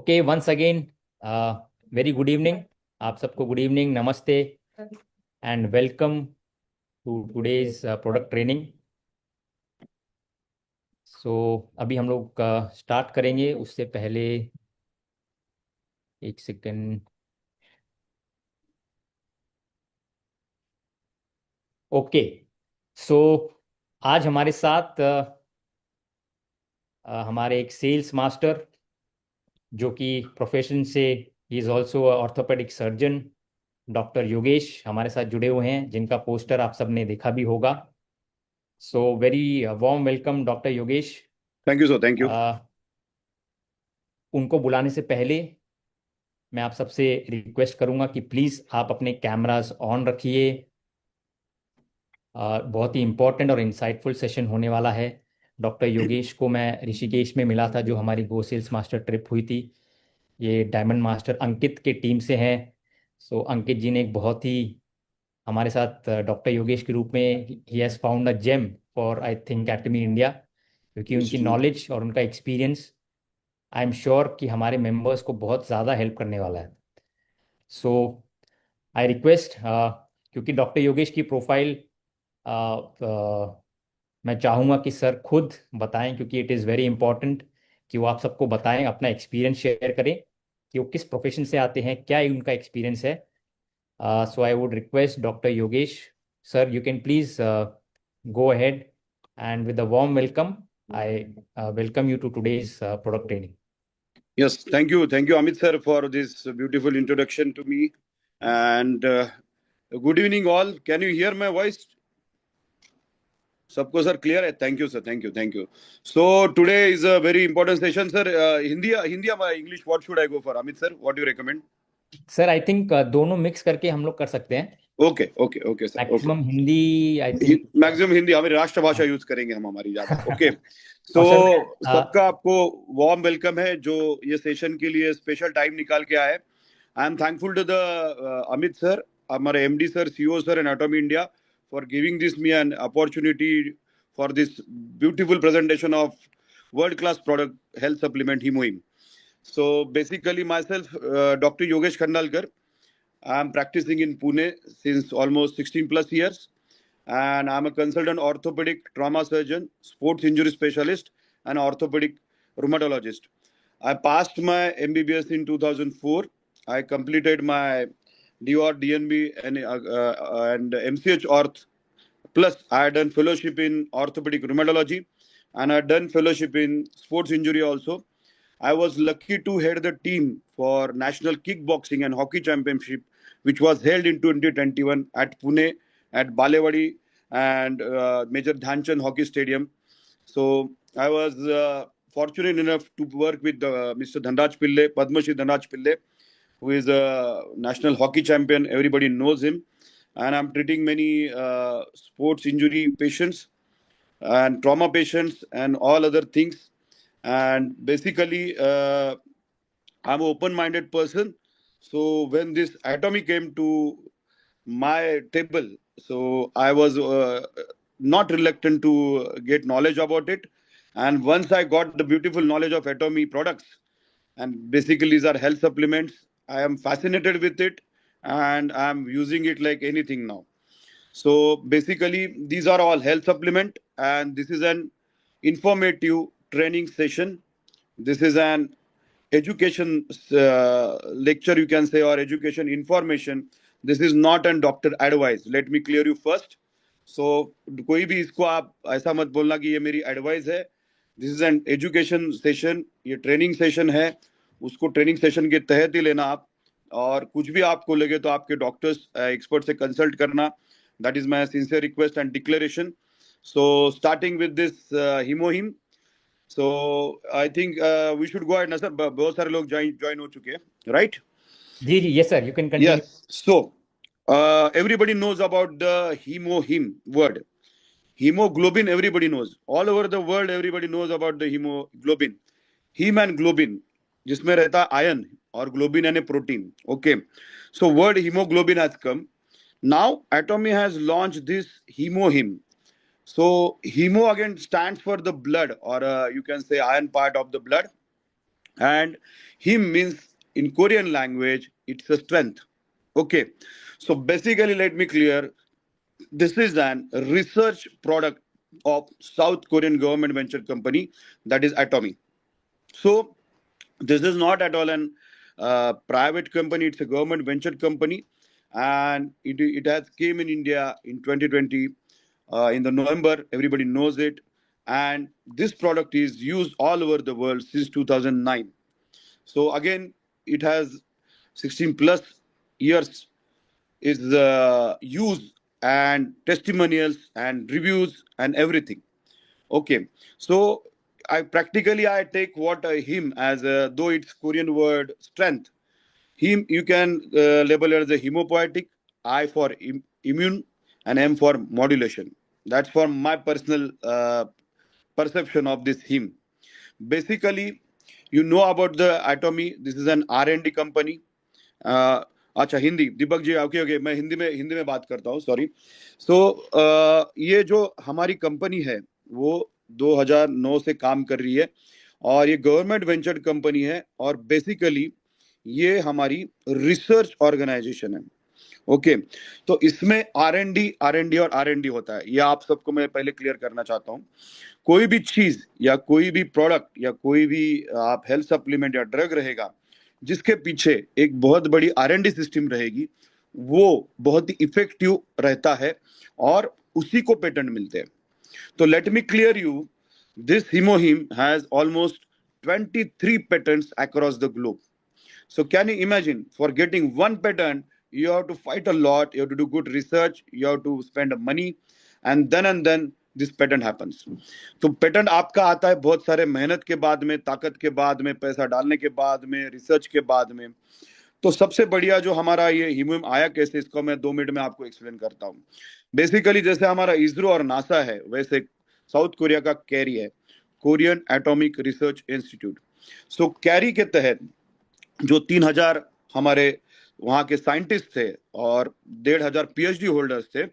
Okay, once again very good evening. आप सबको good evening, नमस्ते and welcome to today's product training. So अभी हम लोग स्टार्ट करेंगे, उससे पहले एक सेकेंड। ओके, सो आज हमारे साथ हमारे एक सेल्स मास्टर जो कि प्रोफेशन से he is also orthopaedic surgeon, doctor Yogesh हमारे साथ जुड़े हुए हैं, जिनका पोस्टर आप सबने देखा भी होगा। So very warm welcome doctor Yogesh. Thank you sir, thank you. उनको बुलाने से पहले मैं आप सबसे रिक्वेस्ट करूंगा कि प्लीज़ आप अपने कैमरास ऑन रखिए। बहुत ही इम्पोर्टेंट और इंसाइटफुल सेशन होने वाला है। डॉक्टर योगेश को मैं ऋषिकेश में मिला था, जो हमारी गो सेल्स मास्टर ट्रिप हुई थी। ये डायमंड मास्टर अंकित के टीम से हैं। सो अंकित जी ने एक बहुत ही हमारे साथ डॉक्टर योगेश के रूप में ही has found a gem for I think Atomy India, क्योंकि उनकी नॉलेज और उनका एक्सपीरियंस आई एम श्योर कि हमारे मेंबर्स को बहुत ज़्यादा हेल्प करने वाला है। सो आई रिक्वेस्ट, क्योंकि डॉक्टर योगेश की प्रोफाइल मैं चाहूँगा कि सर खुद बताएं, क्योंकि इट इज़ वेरी इंपॉर्टेंट कि वो आप सबको बताएं, अपना एक्सपीरियंस शेयर करें कि वो किस प्रोफेशन से आते हैं, क्या उनका एक्सपीरियंस है। So I would request doctor Yogesh sir, you can please go ahead, and with a warm welcome, I welcome you to today's product training. Yes, thank you, Amit sir, for this beautiful introduction to me. And good evening, all. Can you hear my voice? सबको sir clear है? Thank you sir, thank you, thank you. So today is a very important session sir. Hindi Hindi English, what should I go for? Amit sir, what you recommend? Sir I think दोनों mix करके हम लोग कर सकते हैं। Okay okay okay sir, okay. Maximum Hindi I think. Maximum Hindi, हमारी राष्ट्रभाषा use करेंगे हम, हमारी ज्यादा. ओके. और सो सर मैं सबका आपको वार्म वेलकम है, जो ये सेशन के लिए स्पेशल टाइम निकाल के आए. I am thankful to the Amit sir, हमारे MD sir, CEO sir and Atomy India, for giving this me an opportunity for this beautiful presentation of world class product health supplement HemoHIM. So basically myself, Dr. Yogesh Khandalkar. I am practicing in Pune since almost 16 plus years, and I'm a consultant orthopedic trauma surgeon, sports injury specialist, and orthopedic rheumatologist. I passed my MBBS in 2004. I completed my DOR, DNB, and MCH Orth. Plus, I had done fellowship in orthopedic rheumatology, and I had done fellowship in sports injury also. I was lucky to head the team for National Kickboxing and Hockey Championship, which was held in 2021 at Pune, at Balewadi and Major Dhyanchand Hockey Stadium. So I was fortunate enough to work with Mr. Dhanraj Pillai, Padma Shri Dhanraj Pillai, who is a national hockey champion. Everybody knows him. And I'm treating many sports injury patients and trauma patients and all other things. And basically, I'm an open-minded person. So when this atomy came to my table, so I was not reluctant to get knowledge about it. And once I got the beautiful knowledge of atomy products, and basically these are health supplements, I am fascinated with it, and I'm using it like anything now. So basically, these are all health supplement, and this is an informative training session. This is an education lecture, you can say, or education information. This is not an doctor advice. Let me clear you first. So कोई भी इसको आप ऐसा मत बोलना कि ये मेरी एडवाइस है. This is an education session, ये ट्रेनिंग सेशन है. उसको ट्रेनिंग सेशन के तहत ही लेना आप. और कुछ भी आपको लगे तो आपके डॉक्टर्स एक्सपर्ट से कंसल्ट करना. That is my sincere request and declaration. So starting with this hemohim. So I think we should go ahead ना सर. बहुत सारे लोग join हो चुके हैं, right? जी जी, yes sir, you can continue. Yes. So everybody knows about the hemohim word. Hemoglobin, everybody knows. All over the world, everybody knows about the hemoglobin. Hem and globin, जिसमें रहता है iron, और globin यानी protein. Okay. So word hemoglobin has come. Now, Atomy has launched this hemohim. So, hemo again stands for the blood, or you can say iron part of the blood. and him means in Korean language it's a strength. Okay, so basically let me clear, this is an research product of South Korean government venture company, that is Atomy. So this is not at all an private company, it's a government venture company, and it has came in India in 2020 in the November, everybody knows it, and this product is used all over the world since 2009. So again, it has 16 plus years is use and testimonials and reviews and everything. Okay, so I take what him as though it's Korean word strength. Him you can label it as a hemopoietic, I for immune, and M for modulation. That's for my personal perception of this him. Basically, you know about the Atomy. This is an R&D company. अच्छा Hindi Deepak ji, okay okay, मैं हिंदी में बात करता हूँ, sorry. सो ये जो हमारी company है वो 2009 से काम कर रही है और ये गवर्नमेंट वेंचर्ड कंपनी है और बेसिकली ये हमारी रिसर्च ऑर्गेनाइजेशन है. ओके, तो इसमें आर एन डी और आर एन डी होता है, ये आप सबको मैं पहले क्लियर करना चाहता हूँ. कोई भी चीज या कोई भी प्रोडक्ट या कोई भी आप हेल्थ सप्लीमेंट या ड्रग रहेगा जिसके पीछे एक बहुत बड़ी आर-एन-डी सिस्टम रहेगी, वो बहुत ही इफेक्टिव रहता है और उसी को पेटेंट मिलते हैं. तो let me clear you, this HemoHIM has almost 23 patents across the globe. So can you imagine, for getting one patent, you have to fight a lot, you have to do good research, you have to spend money, and then this patent happens. तो patent आपका आता है बहुत सारे मेहनत के बाद में, ताकत के बाद में, पैसा डालने के बाद में, रिसर्च के बाद में. तो सबसे बढ़िया जो हमारा ये हिमोहिम आया कैसे, इसको मैं 2 मिनट में आपको एक्सप्लेन करता हूँ. बेसिकली जैसे हमारा इसरो और नासा है, वैसे साउथ कोरिया का कैरी है, कोरियन एटॉमिक रिसर्च इंस्टीट्यूट. सो कैरी के तहत जो 3,000 हमारे वहां के साइंटिस्ट थे और 1,500 पीएचडी होल्डर्स थे,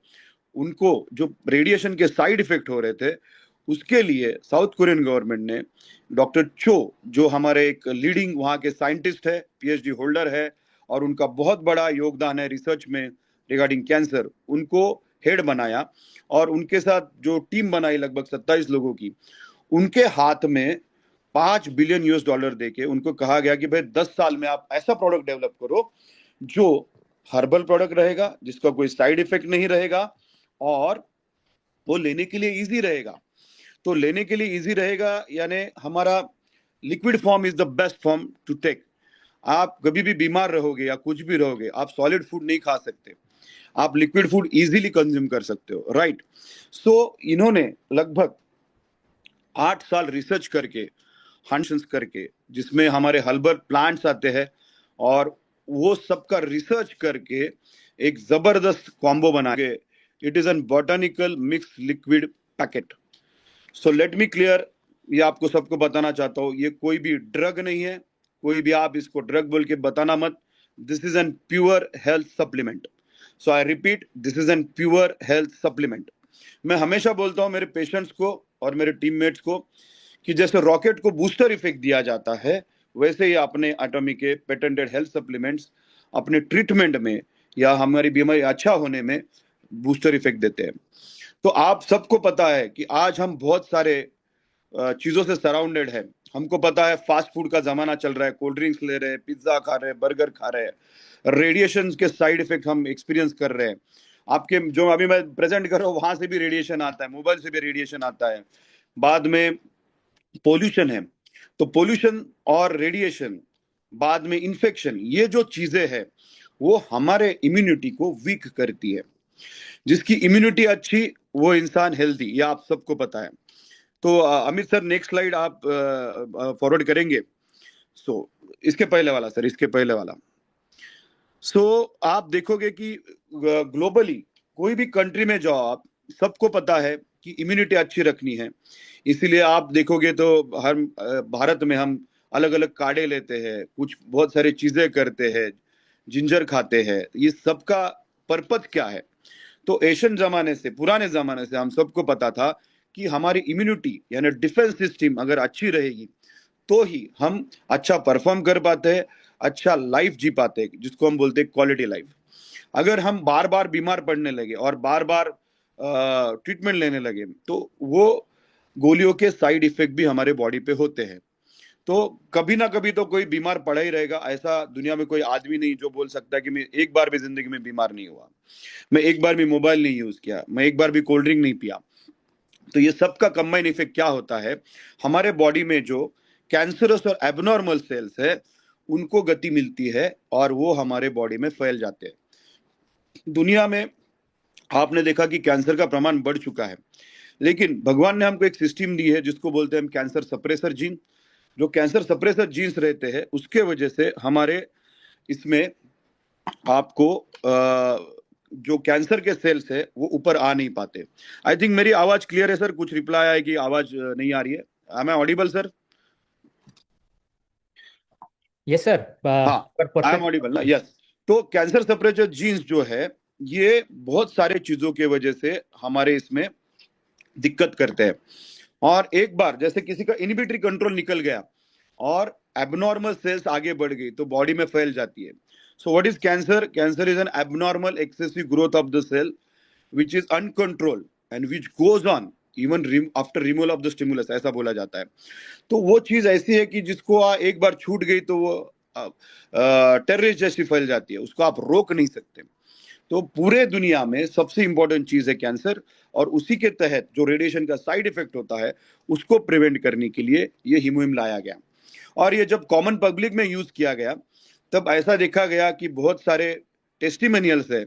उनको जो रेडिएशन के साइड इफेक्ट हो रहे थे, उसके लिए साउथ कोरियन गवर्नमेंट ने डॉक्टर चो, जो हमारे एक लीडिंग वहां के साइंटिस्ट है, पीएचडी होल्डर है और उनका बहुत बड़ा योगदान है रिसर्च में रिगार्डिंग कैंसर, उनको हेड बनाया और उनके साथ जो टीम बनाई लगभग 27 लोगों की, उनके हाथ में $5 बिलियन देके उनको कहा गया कि भाई 10 साल में आप ऐसा प्रोडक्ट डेवलप करो जो हर्बल प्रोडक्ट रहेगा, जिसका कोई साइड इफेक्ट नहीं रहेगा और वो लेने के लिए इजी रहेगा. तो लेने के लिए इजी रहेगा यानी हमारा liquid form is the best form to take. आप कभी भी बीमार रहोगे या कुछ भी रहोगे, आप सॉलिड फूड नहीं खा सकते, आप लिक्विड फूड इजीली कंज्यूम कर सकते हो, राइट. सो इन्होंने लगभग 8 साल रिसर्च करके, हंशंस करके, जिसमें हमारे हर्बल प्लांट्स आते हैं और वो सबका रिसर्च करके एक जबरदस्त कॉम्बो बना के, it is an botanical mix liquid packet. So let me clear, ये आपको सबको बताना चाहता हूँ, ये कोई भी ड्रग नहीं है, कोई भी आप इसको ड्रग बोल के बताना मत. This is N pure health supplement. So I repeat, this is N pure health supplement. मैं हमेशा बोलता हूँ मेरे पेशेंट्स को और मेरे टीममेट्स को कि जैसे रॉकेट को बूस्टर इफेक्ट दिया जाता है, वैसे ही अपने एटॉमी के पेटेंटेड हेल्थ सप्लीमेंट्स अपने ट्रीटमेंट में या हमारी बीमारी अच्छा होने में बूस्टर इफेक्ट देते हैं. तो आप सबको पता है कि आज हम बहुत सारे चीजों से सराउंडेड है. हमको पता है फास्ट फूड का जमाना चल रहा है, कोल्ड ड्रिंक्स ले रहे हैं, पिज्जा खा रहे हैं, बर्गर खा रहे हैं, रेडिएशन के साइड इफेक्ट हम एक्सपीरियंस कर रहे हैं. आपके जो अभी मैं प्रेजेंट कर रहा हूँ वहां से भी रेडिएशन आता है, मोबाइल से भी रेडिएशन आता है, बाद में पोल्यूशन है. तो पोल्यूशन और रेडिएशन, बाद में इन्फेक्शन, ये जो चीजें हैं वो हमारे इम्यूनिटी को वीक करती है. जिसकी इम्यूनिटी अच्छी वो इंसान हेल्दी, ये आप सबको पता है. तो अमित सर नेक्स्ट स्लाइड आप फॉरवर्ड करेंगे. सो इसके पहले वाला सर, इसके पहले वाला. सो आप देखोगे कि ग्लोबली कोई भी कंट्री में जाओ आप, सबको पता है कि इम्यूनिटी अच्छी रखनी है. इसीलिए आप देखोगे तो हर भारत में हम अलग अलग काढ़े लेते हैं, कुछ बहुत सारी चीजें करते हैं, जिंजर खाते हैं. ये सबका पर्पज क्या है? तो एशियन जमाने से, पुराने जमाने से हम सबको पता था कि हमारी इम्यूनिटी यानी डिफेंस सिस्टम अगर अच्छी रहेगी तो ही हम अच्छा परफॉर्म कर पाते हैं, अच्छा लाइफ जी पाते हैं, जिसको हम बोलते हैं क्वालिटी लाइफ। अगर हम बार बार बीमार पड़ने लगे और बार बार ट्रीटमेंट लेने लगे, तो वो गोलियों के साइड इफेक्ट भी हमारे बॉडी पे होते हैं। तो कभी ना कभी तो कोई बीमार पड़ा ही रहेगा। ऐसा दुनिया में कोई आदमी नहीं जो बोल सकता है कि मैं एक बार भी जिंदगी में बीमार नहीं हुआ, मैं एक बार भी मोबाइल नहीं यूज किया, मैं एक बार भी कोल्ड ड्रिंक नहीं पिया। तो ये सबका कंबाइन इफेक्ट क्या होता है, हमारे बॉडी में जो कैंसरस और एबनॉर्मल सेल्स है उनको गति मिलती है और वो हमारे बॉडी में फैल जाते हैं। दुनिया में आपने देखा कि कैंसर का प्रमाण बढ़ चुका है, लेकिन भगवान ने हमको एक सिस्टम दी है जिसको बोलते हैं हम कैंसर सप्रेसर जीन। जो कैंसर सप्रेसर जीन्स रहते हैं उसके वजह से हमारे इसमें आपको जो कैंसर के सेल्स है वो ऊपर आ नहीं पाते। आई थिंक मेरी आवाज क्लियर है सर? कुछ रिप्लाई आया कि आवाज नहीं आ रही है? Am I audible sir? Yes sir, हाँ, आई एम परफेक्ट। ऑडिबल ना? यस। तो कैंसर सप्रेसर जीन्स जो है ये बहुत सारे चीजों के वजह से हमारे इसमें दिक्कत करते हैं। और एक बार जैसे किसी का इनहिबिटरी कंट्रोल निकल गया और एबनॉर्मल सेल्स आगे बढ़ गई तो बॉडी में फैल जाती है। So what is cancer? Cancer is an abnormal excessive growth of the cell which is uncontrolled and which goes on even after removal of the stimulus, ऐसा बोला जाता है। तो वो चीज ऐसी है कि जिसको एक बार छूट गई तो वो टेररिस्ट जैसी फैल जाती है, उसको आप रोक नहीं सकते। तो पूरे दुनिया में सबसे इंपॉर्टेंट चीज है कैंसर, और उसी के तहत जो रेडिएशन का साइड इफेक्ट होता है उसको प्रिवेंट करने के लिए ये हीमोहिम लाया गया। और ये जब कॉमन पब्लिक में यूज किया गया तब ऐसा देखा गया कि बहुत सारे टेस्टिमोनियल्स है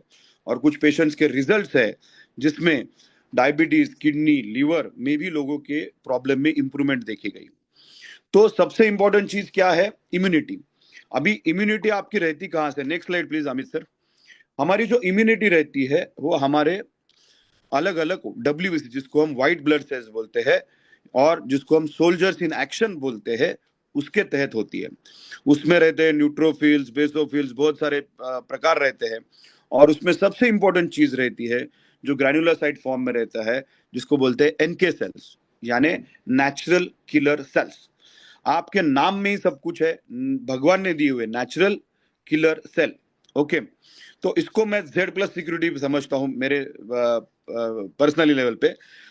और कुछ पेशेंट्स के रिजल्ट्स है जिसमें डायबिटीज, किडनी, लीवर में भी लोगों के प्रॉब्लम में इंप्रूवमेंट देखी गई। तो सबसे इंपॉर्टेंट चीज क्या है? इम्यूनिटी। अभी इम्यूनिटी आपकी रहती कहां से? Next slide please Amit sir. हमारी जो इम्यूनिटी रहती है वो हमारे अलग अलग WBC, जिसको हम व्हाइट ब्लड सेल्स बोलते हैं और जिसको हम सोल्जर्स इन एक्शन बोलते हैं, उसके तहत होती है। उसमें रहते हैं न्यूट्रोफिल्स, बेसोफिल्स, बहुत सारे प्रकार रहते हैं। और उसमें सबसे इंपॉर्टेंट चीज रहती है जो ग्रैन्युलोसाइट फॉर्म में रहता है, जिसको बोलते हैं NK सेल्स, यानी नेचुरल किलर सेल्स। आपके नाम में ही सब कुछ है, भगवान ने दिए हुए नेचुरल किलर सेल। ओके, तो इसको मैं Z+ सिक्योरिटी समझता हूं मेरे पर्सनली लेवल पे।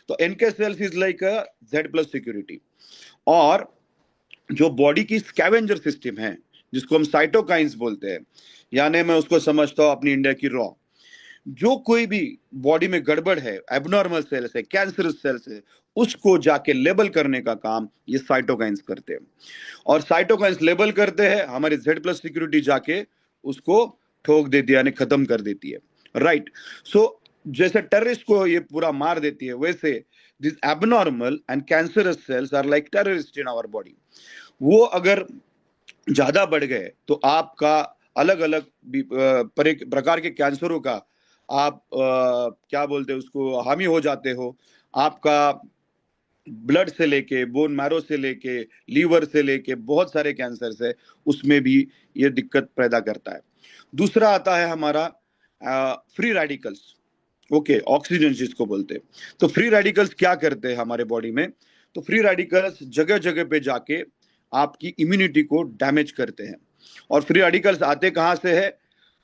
तो NK cells is like a Z+ security. और जो बॉडी की स्कैवेंजर सिस्टम है जिसको हम साइटोकाइंस बोलते हैं, यानी मैं उसको समझता हूं अपनी इंडिया की रॉ। जो कोई भी बॉडी में गड़बड़ है, एबनॉर्मल सेल्स है, कैंसरस सेल्स है, उसको जाके लेबल करने का काम ये साइटोकाइंस करते हैं। और साइटोकाइंस लेबल करते हैं, हमारी Z+ सिक्योरिटी जाके उसको ठोक देती है, यानी खत्म कर देती है। राइट। सो जैसे टेररिस्ट को ये पूरा मार देती है, वैसे this abnormal and cancerous cells are like terrorist in our body. वो अगर ज्यादा बढ़ गए तो आपका अलग अलग प्रकार के कैंसरों का आप क्या बोलते हैं उसको, हामी हो जाते हो। आपका ब्लड से लेके, बोन मैरो से लेके, लीवर से लेके बहुत सारे कैंसर्स है, उसमें भी ये दिक्कत पैदा करता है। दूसरा आता है हमारा फ्री रेडिकल्स। ओके, ऑक्सीजन जिसको बोलते हैं। तो फ्री रेडिकल्स क्या करते हैं हमारे बॉडी में? तो फ्री रेडिकल्स जगह जगह पे जाके आपकी इम्यूनिटी को डैमेज करते हैं। और फ्री रेडिकल्स आते कहाँ से है?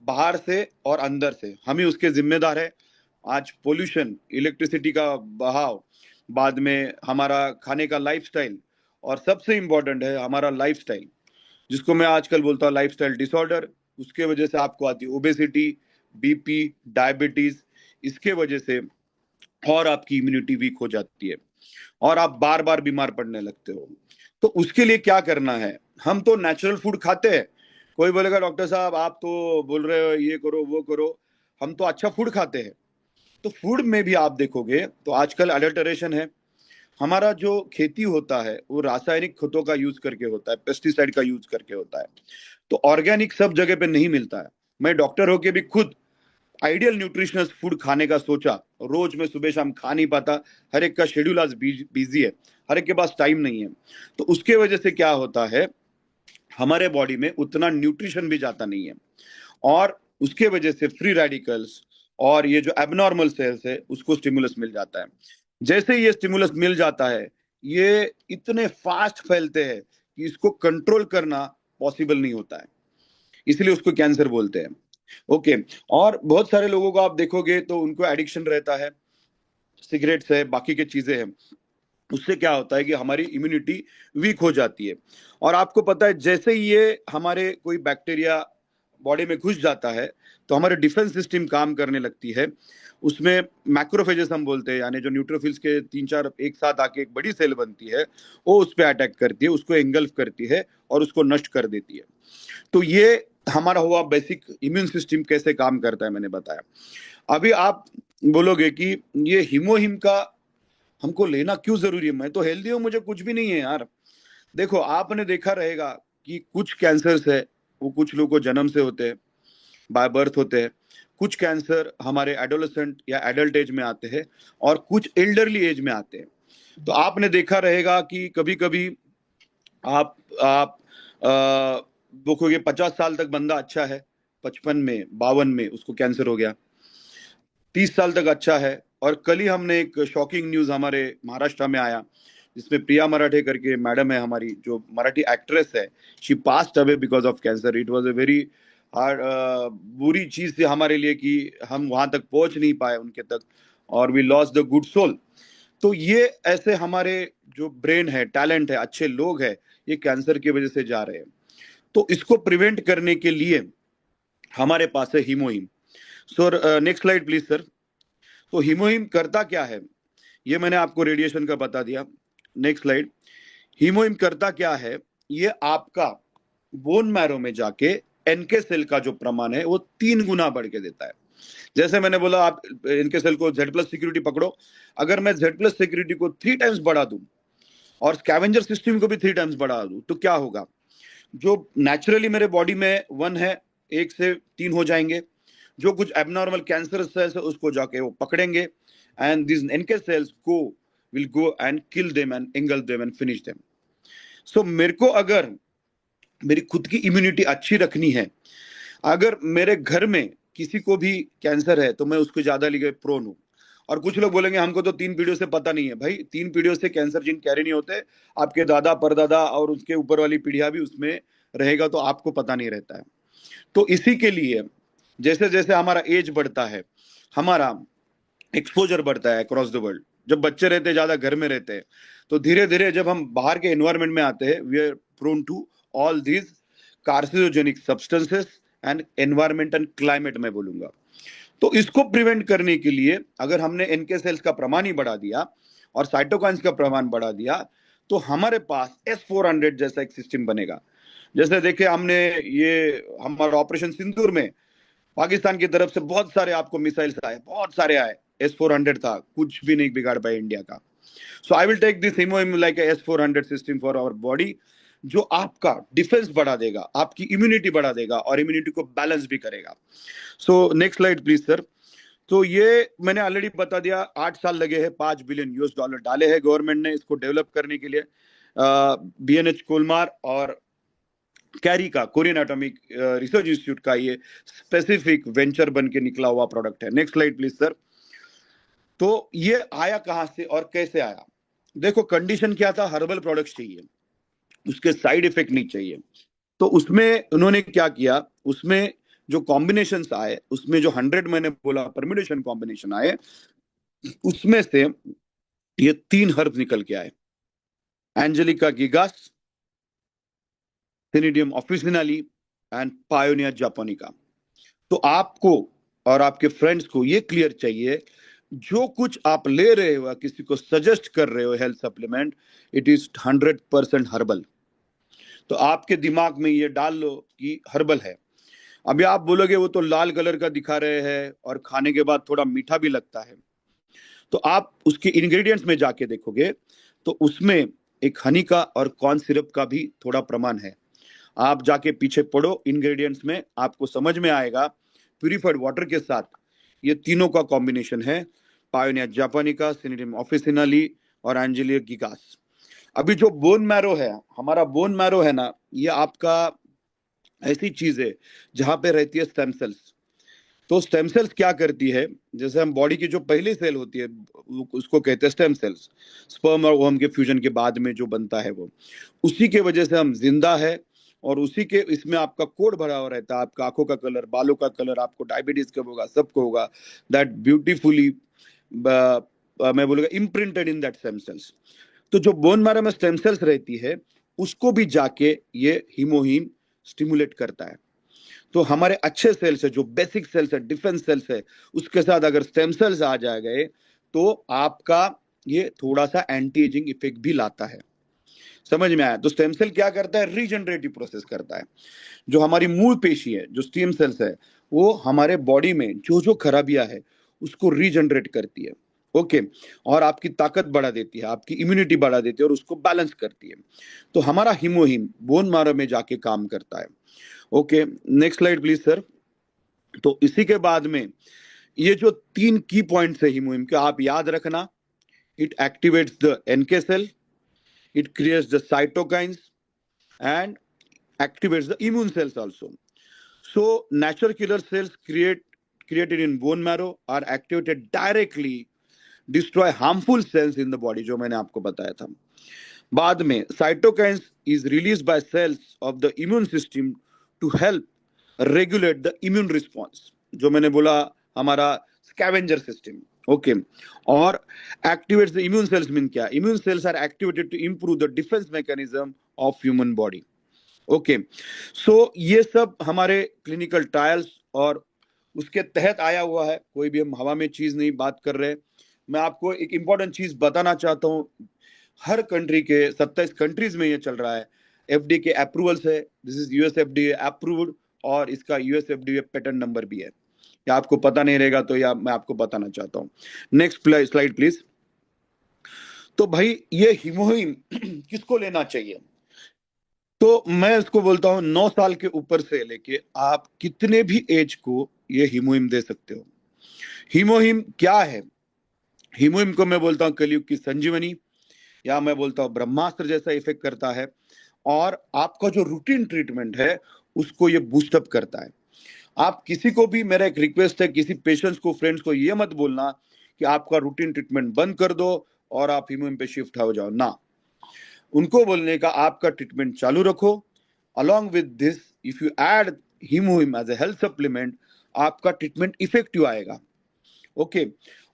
बाहर से और अंदर से, हम ही उसके जिम्मेदार है। आज पोल्यूशन, इलेक्ट्रिसिटी का बहाव, बाद में हमारा खाने का लाइफस्टाइल, और सबसे इंपॉर्टेंट है हमारा लाइफस्टाइल, जिसको मैं आजकल बोलता हूँ लाइफस्टाइल डिसऑर्डर। उसके वजह से आपको आती है ओबेसिटी, BP, डायबिटीज। इसके वजह से और आपकी इम्यूनिटी वीक हो जाती है और आप बार बार बीमार पड़ने लगते हो। तो उसके लिए क्या करना है? हम तो नेचुरल फूड खाते हैं। कोई बोलेगा डॉक्टर साहब आप तो बोल रहे हो ये करो वो करो, हम तो अच्छा फूड खाते हैं। तो फूड में भी आप देखोगे तो आजकल अडल्टरेशन है। हमारा जो खेती होता है वो रासायनिक खतों का यूज करके होता है, पेस्टिसाइड का यूज करके होता है। तो ऑर्गेनिक सब जगह पे नहीं मिलता है। मैं डॉक्टर होके भी खुद आइडियल न्यूट्रिशनस फूड खाने का सोचा, रोज में सुबह शाम खा नहीं पाता। हर एक का शेड्यूल आज बिजी है, हर एक के पास टाइम नहीं है। तो उसके वजह से क्या होता है, हमारे बॉडी में उतना न्यूट्रिशन भी जाता नहीं है, और उसके वजह से फ्री रेडिकल्स और ये जो एबनॉर्मल सेल्स है उसको स्टिमुलस मिल जाता है। जैसे ही ये स्टिमुलस मिल जाता है, ये इतने फास्ट फैलते हैं कि इसको कंट्रोल करना पॉसिबल नहीं होता है, इसलिए उसको कैंसर बोलते हैं। ओके। और बहुत सारे लोगों को आप देखोगे तो उनको एडिक्शन रहता है, सिगरेट्स है, बाकी की चीजें हैं। उससे क्या होता है कि हमारी इम्यूनिटी वीक हो जाती है। और आपको पता है जैसे ही ये हमारे कोई बैक्टीरिया बॉडी में घुस जाता है तो हमारे डिफेंस सिस्टम काम करने लगती है। उसमें मैक्रोफेजेस हम बोलते हैं, यानी जो न्यूट्रोफिल्स के 3-4 एक साथ आके एक बड़ी सेल बनती है, वो उस पर अटैक करती है, उसको एंगल्फ करती है और उसको नष्ट कर देती है। तो ये हमारा हुआ बेसिक इम्यून सिस्टम कैसे काम करता है, मैंने बताया। अभी आप बोलोगे कि ये हीमोहिम का हमको लेना क्यों जरूरी है, मैं तो हेल्दी हूं, मुझे कुछ भी नहीं है यार। देखो, आपने देखा रहेगा कि कुछ कैंसर्स है वो कुछ लोगों को जन्म से होते हैं, बाय बर्थ होते हैं। कुछ कैंसर हमारे एडोलेसेंट या एडल्ट एज में आते हैं और कुछ एल्डरली एज में आते हैं। तो आपने देखा रहेगा कि कभी कभी आप देखोगे 50 साल तक बंदा अच्छा है, 55 में 52 में उसको कैंसर हो गया, 30 साल तक अच्छा है। और कल ही हमने एक शॉकिंग न्यूज हमारे महाराष्ट्र में आया, जिसमें प्रिया मराठे करके मैडम है हमारी, जो मराठी एक्ट्रेस है, she passed away because of cancer. It was a very hard, बुरी चीज थी हमारे लिए कि हम वहां तक पहुंच नहीं पाए उनके तक, और we lost the good soul. तो ये ऐसे हमारे जो ब्रेन है, टैलेंट है, अच्छे लोग हैं, ये कैंसर की वजह से जा रहे हैं। तो इसको प्रिवेंट करने के लिए हमारे पास है HemoHIM. Sir next slide please sir. तो हीमोहिम करता क्या है, ये मैंने आपको रेडिएशन का बता दिया। Next slide. हीमोहिम करता क्या है, ये आपका बोन मैरो में जाके एनके सेल का जो प्रमाण है वो 3 गुना बढ़ के देता है। जैसे मैंने बोला, आप इनके सेल को Z+ सिक्योरिटी पकड़ो, अगर मैं Z+ सिक्योरिटी को 3 टाइम्स बढ़ा दूं और स्कैवेंजर सिस्टम को भी 3 टाइम्स बढ़ा दूं, तो क्या होगा, जो नेचुरली मेरे बॉडी में 1 है, 1 से 3 हो जाएंगे। जो कुछ एबनॉर्मल कैंसर सेल्स है उसको जाके वो पकड़ेंगे, एंड दिस एनके सेल्स को will go and kill them and engulf them and finish them. So मेरे को अगर मेरी खुद की इम्यूनिटी अच्छी रखनी है, अगर मेरे घर में किसी को भी कैंसर है तो मैं उसको ज्यादा लिए प्रोन हूं। और कुछ लोग बोलेंगे हमको तो 3 पीढ़ियों से पता नहीं है। भाई 3 पीढ़ियों से कैंसर जिन कैरी नहीं होते, आपके दादा परदादा और उसके ऊपर वाली पीढ़ियां भी उसमें रहेगा तो आपको पता नहीं रहता है। तो इसी के लिए जैसे जैसे हमारा एज बढ़ता है, हमारा एक्सपोजर बढ़ता है अक्रॉस द वर्ल्ड। जब बच्चे रहते हैं, ज्यादा घर में रहते हैं, तो धीरे धीरे जब हम बाहर के एनवायरमेंट में आते हैं, we are prone to all these carcinogenic substances and environment and climate, मैं बोलूंगा। तो इसको प्रिवेंट करने के लिए अगर हमने एनके सेल्स का प्रमाण ही बढ़ा दिया और साइटोकाइंस का प्रमाण बढ़ा दिया, तो हमारे पास S-400 जैसा एक सिस्टम बनेगा। जैसे देखिए, हमने ये हमारा ऑपरेशन सिंदूर में पाकिस्तान की तरफ से बहुत सारे आपको मिसाइल्स आए, बहुत सारे आए। S-400 था, कुछ भी नहीं बिगाड़ पाए इंडिया का। So I will take this HemoHIM like S-400 system for our body, जो आपका डिफेंस बढ़ा देगा, आपकी इम्यूनिटी बढ़ा देगा और इम्यूनिटी को बैलेंस भी करेगा। So next slide please sir. तो ये मैंने ऑलरेडी बता दिया, 8 साल लगे हैं, $5 बिलियन डाले हैं गवर्नमेंट ने इसको डेवलप करने के लिए। BNH कोलमार और कैरी का, कोरियन एटॉमिक रिसर्च इंस्टीट्यूट का ये स्पेसिफिक वेंचर बन के निकला हुआ प्रोडक्ट है। Next slide please sir. तो ये आया कहां से और कैसे आया? देखो, कंडीशन क्या था, हर्बल प्रोडक्ट्स चाहिए, उसके साइड इफेक्ट नहीं चाहिए। तो उसमें उन्होंने क्या किया, उसमें जो कॉम्बिनेशंस आए, उसमें जो 100 मैंने बोला परम्यूटेशन कॉम्बिनेशन आए, उसमें से ये 3 हर्ब निकल के आए, एंजेलिका गिगास, सिनिडियम ऑफिसिनाली एंड पायोनिया जापोनिका। तो आपको और आपके फ्रेंड्स को ये क्लियर चाहिए, जो कुछ आप ले रहे हो, किसी को सजेस्ट कर रहे हो health supplement, it is 100% herbal. तो आपके दिमाग में ये डाल लो कि हर्बल है। अभी आप बोलोगे वो तो लाल कलर का दिखा रहे हैं और खाने के बाद थोड़ा मीठा भी लगता है, तो आप उसके इंग्रेडिएंट्स में जाके देखोगे तो उसमें एक हनी का और कॉर्न सिरप का भी थोड़ा प्रमाण है। आप जाके पीछे पढ़ो इंग्रेडिएंट्स में, आपको समझ में आएगा। प्यूरिफाइड वाटर के साथ ये तीनों का कॉम्बिनेशन है, पायोनिया जापानिका, सिनिडियम ऑफिसिनाली और एंजेलिया गिगास। अभी जो बोन मैरो है, हमारा बोन मैरो है ना, ये आपका ऐसी चीज है जहां पे रहती है स्टेम सेल्स। तो स्टेम सेल्स क्या करती है, जैसे हम बॉडी की जो पहली सेल होती है, उसको कहते हैं स्टेम सेल्स, स्पर्म और ओवम के फ्यूजन के बाद में जो बनता है वो, उसी के वजह से हम जिंदा है। और उसी के इसमें आपका कोड भरा हुआ रहता है, आपका आंखों का कलर, बालों का कलर, आपको डायबिटीज कब होगा, सबको होगा, दैट ब्यूटीफुली मैं बोलूंगा imprinted in that stem cells. तो जो बोन मैरो में स्टेम सेल्स रहती है उसको भी जाके ये हीमोहीम स्टिमुलेट करता है। तो हमारे अच्छे सेल्स है, जो बेसिक सेल्स है, डिफेंस सेल्स है, उसके साथ अगर स्टेम सेल्स आ जाए गए तो आपका ये थोड़ा सा एंटी एजिंग इफेक्ट भी लाता है। समझ में आया? तो स्टेम सेल क्या करता है? रीजनरेटिव प्रोसेस करता है। जो हमारी मूल पेशी है, जो स्टेम सेल्स है, वो हमारे बॉडी में जो जो खराबियां है उसको रीजनरेट करती है। ओके, और आपकी ताकत बढ़ा देती है, आपकी इम्यूनिटी बढ़ा देती है और उसको बैलेंस करती है। तो हमारा हीमोहीम बोन मैरो में जाके काम करता है। Okay, next slide please sir. तो इसी के बाद में ये जो 3 की पॉइंट्स है हीमोहीम के, आप याद रखना। It activates the NK cell, it creates the cytokines and activates the immune cells also. So natural killer cells created in bone marrow are activated directly, destroy harmful cells in the body, जो मैंने आपको बताया था। बाद में cytokines is released by cells of the immune system to help regulate the immune response, जो मैंने बोला हमारा scavenger system। ओके, और activates the immune cells mean क्या? Immune cells are activated to improve the defence mechanism of human body. Okay, so ये सब हमारे clinical trials और उसके तहत आया हुआ है, कोई भी हम हवा में चीज नहीं बात कर रहे। मैं आपको एक इंपॉर्टेंट चीज बताना चाहता हूँ, हर कंट्री के 27 कंट्रीज में ये चल रहा है। एफडीए के अप्रूवल्स है, this is US FDA approved, और इसका यूएस एफडीए पेटेंट नंबर भी है। या आपको पता नहीं रहेगा तो या मैं आपको बताना चाहता हूँ। Next slide please. तो भाई ये हीमोहीम किसको लेना चाहिए? तो मैं इसको बोलता हूँ 9 साल के ऊपर से लेके आप कितने भी एज को ये हीमोहीम दे सकते हो। हीमोहीम क्या है? हीमोहीम को मैं बोलता हूँ कलयुग की संजीवनी, या मैं बोलता हूँ ब्रह्मास्त्र जैसा इफेक्ट करता है। और आपका जो रूटीन ट्रीटमेंट है उसको ये बूस्टअप करता है। आप किसी को भी, मेरा एक रिक्वेस्ट है, किसी पेशेंट्स को, फ्रेंड्स को ये मत बोलना कि आपका रूटीन ट्रीटमेंट बंद कर दो और आप हीमोहीम पे शिफ्ट हो जाओ ना। उनको बोलने का आपका ट्रीटमेंट चालू रखो। Along with this if you add HemoHIM as a health supplement, आपका ट्रीटमेंट इफेक्टिव आएगा। ओके,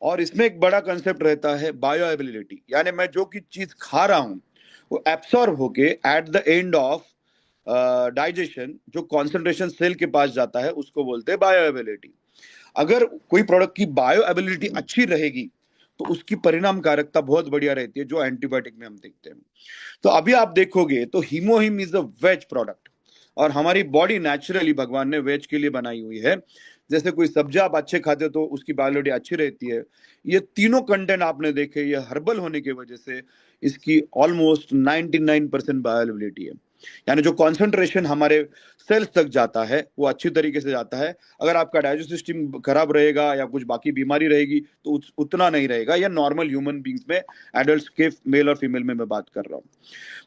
और इसमें एक बड़ा कंसेप्ट रहता है बायो एबिलिटी, यानी मैं जो की चीज खा रहा हूं वो एब्सॉर्ब होके at the end of digestion जो कॉन्सेंट्रेशन सेल के पास जाता है उसको बोलते हैं बायो एबिलिटी। अगर कोई प्रोडक्ट की बायो एबिलिटी अच्छी रहेगी तो उसकी परिणाम कारकता बहुत बढ़िया रहती है, जो एंटीबायोटिक में हम देखते हैं। तो अभी आप देखोगे तो हीमोहीम इज अ वेज प्रोडक्ट, और हमारी बॉडी नेचुरली भगवान ने वेज के लिए बनाई हुई है। जैसे कोई सब्जी आप अच्छे खाते हो तो उसकी बायोलॉजी अच्छी रहती है। ये तीनों कंटेंट आपने देखे, ये हर्बल होने की वजह से इसकी ऑलमोस्ट 99% बायोअवेलेबिलिटी है। यानी जो कॉन्सेंट्रेशन हमारे सेल्स तक जाता है वो अच्छी तरीके से जाता है। अगर आपका डाइजेस्टिव सिस्टम खराब रहेगा या कुछ बाकी बीमारी रहेगी तो उतना नहीं रहेगा। या नॉर्मल ह्यूमन बींग्स में, एडल्ट्स के मेल और फीमेल में मैं बात कर रहा हूँ।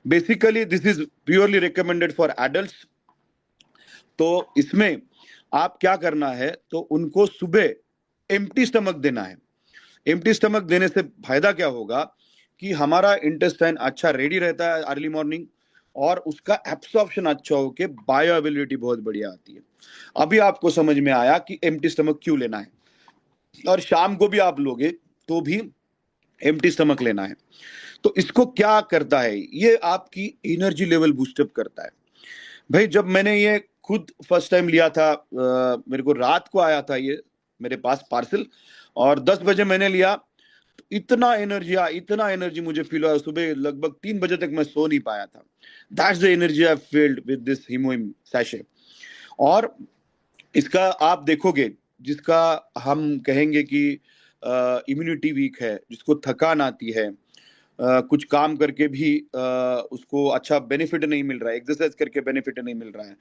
Basically this is purely recommended for adults. तो इसमें आप क्या करना है, तो उनको सुबह एम्प्टी स्टमक देना है। एम्प्टी स्टमक देने से फायदा क्या होगा कि हमारा इंटेस्टाइन अच्छा रेडी रहता है अर्ली मॉर्निंग, और उसका एब्सॉर्प्शन अच्छा होके बायो अवेलेबिलिटी बहुत बढ़िया आती है। अभी आपको समझ में आया कि एम्प्टी स्टमक क्यों लेना है, और शाम को भी आप लोगे तो भी एम्प्टी स्टमक लेना है। तो इसको क्या करता है, ये आपकी एनर्जी लेवल बूस्टअप करता है। भाई जब मैंने ये खुद फर्स्ट टाइम लिया था, मेरे को रात को आया था ये मेरे पास पार्सल, और 10 बजे मैंने लिया, तो इतना एनर्जी मुझे फील हुआ। सुबह लगभग 3 बजे तक मैं सो नहीं पाया था। That's the energy I feeled with this HemoHIM sachet. और इसका आप देखोगे, जिसका हम कहेंगे कि इम्यूनिटी वीक है, जिसको थकान आती है, कुछ काम करके भी उसको अच्छा बेनिफिट नहीं मिल रहा है, एक्सरसाइज करके बेनिफिट नहीं मिल रहा है,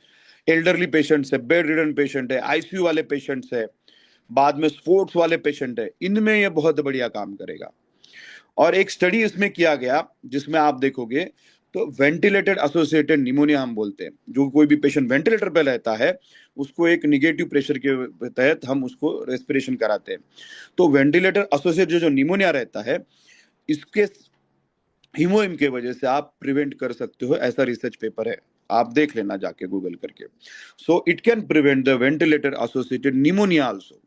एल्डरली पेशेंट्स है, बेड रिडन पेशेंट है, आईसीयू वाले पेशेंट्स है, बाद में स्पोर्ट्स वाले पेशेंट है, इनमें ये बहुत बढ़िया काम करेगा। और एक स्टडी इसमें किया गया जिसमें आप देखोगे तो वेंटिलेटेड एसोसिएटेड निमोनिया हम बोलते हैं। जो कोई भी पेशेंट वेंटिलेटर पे रहता है उसको एक निगेटिव प्रेशर के तहत हम उसको रेस्पिरेशन कराते हैं। तो वेंटिलेटर एसोसिएटेड जो निमोनिया रहता है इसके हीमोइम के वजह से आप प्रिवेंट कर सकते हो, ऐसा रिसर्च पेपर है, आप देख लेना जाके गूगल करके। So it can prevent the ventilator associated pneumonia also.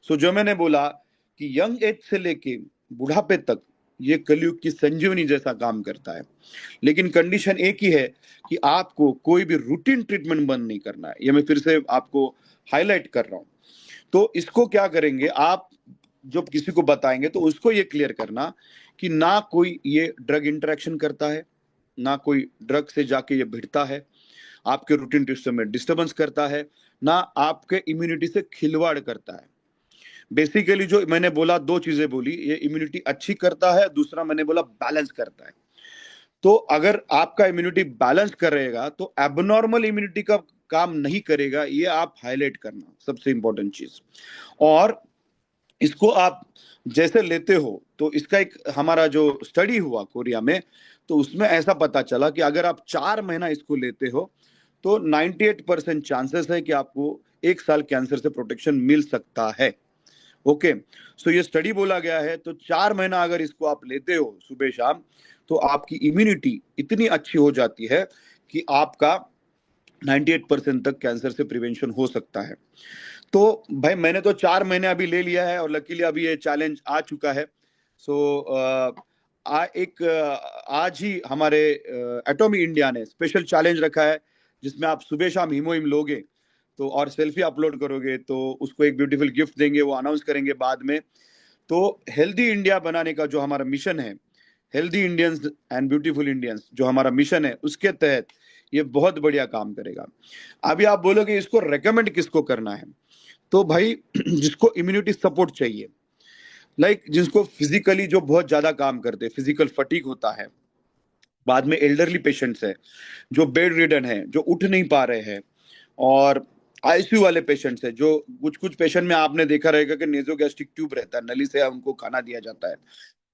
So जो मैंने बोला कि यंग एज से लेके बुढ़ापे तक ये कलयुग की संजीवनी जैसा काम करता है, लेकिन कंडीशन एक ही है कि आपको कोई भी रूटीन ट्रीटमेंट बंद नहीं करना है। ये मैं फिर से आपको हाईलाइट कर रहा हूं। तो इसको क्या करेंगे आप, जब किसी को बताएंगे तो उसको ये क्लियर करना कि ना कोई ये ड्रग इंटरेक्शन करता है, ना कोई ड्रग से जाके ये भिड़ता है, आपके रूटीन सिस्टम में डिस्टर्बेंस करता है, ना आपके इम्यूनिटी से खिलवाड़ करता है। बेसिकली जो मैंने बोला, दो चीजें बोली, ये इम्यूनिटी अच्छी करता है, दूसरा मैंने बोला बैलेंस करता है। तो अगर आपका इम्यूनिटी बैलेंस करेगा तो एबनॉर्मल इम्यूनिटी का काम नहीं करेगा, ये आप हाईलाइट करना सबसे इंपॉर्टेंट चीज। और इसको आप जैसे लेते हो, तो इसका एक हमारा जो स्टडी हुआ कोरिया में, तो उसमें ऐसा पता चला कि अगर आप 4 महीना इसको लेते हो तो 98% चांसेस है कि आपको 1 साल कैंसर से प्रोटेक्शन मिल सकता है। ओके, सो ये स्टडी बोला गया है। तो 4 महीना अगर इसको आप लेते हो सुबह शाम, तो आपकी इम्यूनिटी इतनी अच्छी हो जाती है कि आपका 98% तक कैंसर से प्रिवेंशन हो सकता है। तो भाई मैंने तो 4 महीने अभी ले लिया है और लकीली अभी ये चैलेंज आ चुका है। सो आज ही हमारे एटॉमी इंडिया ने स्पेशल चैलेंज रखा है, जिसमें आप सुबह शाम हीमोहिम लोगे तो और सेल्फी अपलोड करोगे तो उसको एक ब्यूटीफुल गिफ्ट देंगे, वो अनाउंस करेंगे बाद में। तो हेल्दी इंडिया बनाने का जो हमारा मिशन है, healthy Indians and beautiful Indians जो हमारा मिशन है, उसके तहत ये बहुत बढ़िया काम करेगा। अभी आप बोलोगे इसको रेकमेंड किसको करना है, तो भाई जिसको इम्यूनिटी सपोर्ट चाहिए, लाइक जिसको फिजिकली जो बहुत ज्यादा काम करते हैं, फिजिकल फटीग होता है, बाद में एल्डरली पेशेंट्स है जो बेड रिडन है, जो उठ नहीं पा रहे हैं, और आईसीयू वाले पेशेंट्स है, जो कुछ कुछ पेशेंट में आपने देखा रहेगा कि नेजोगैस्ट्रिक ट्यूब रहता है, नली से उनको खाना दिया जाता है।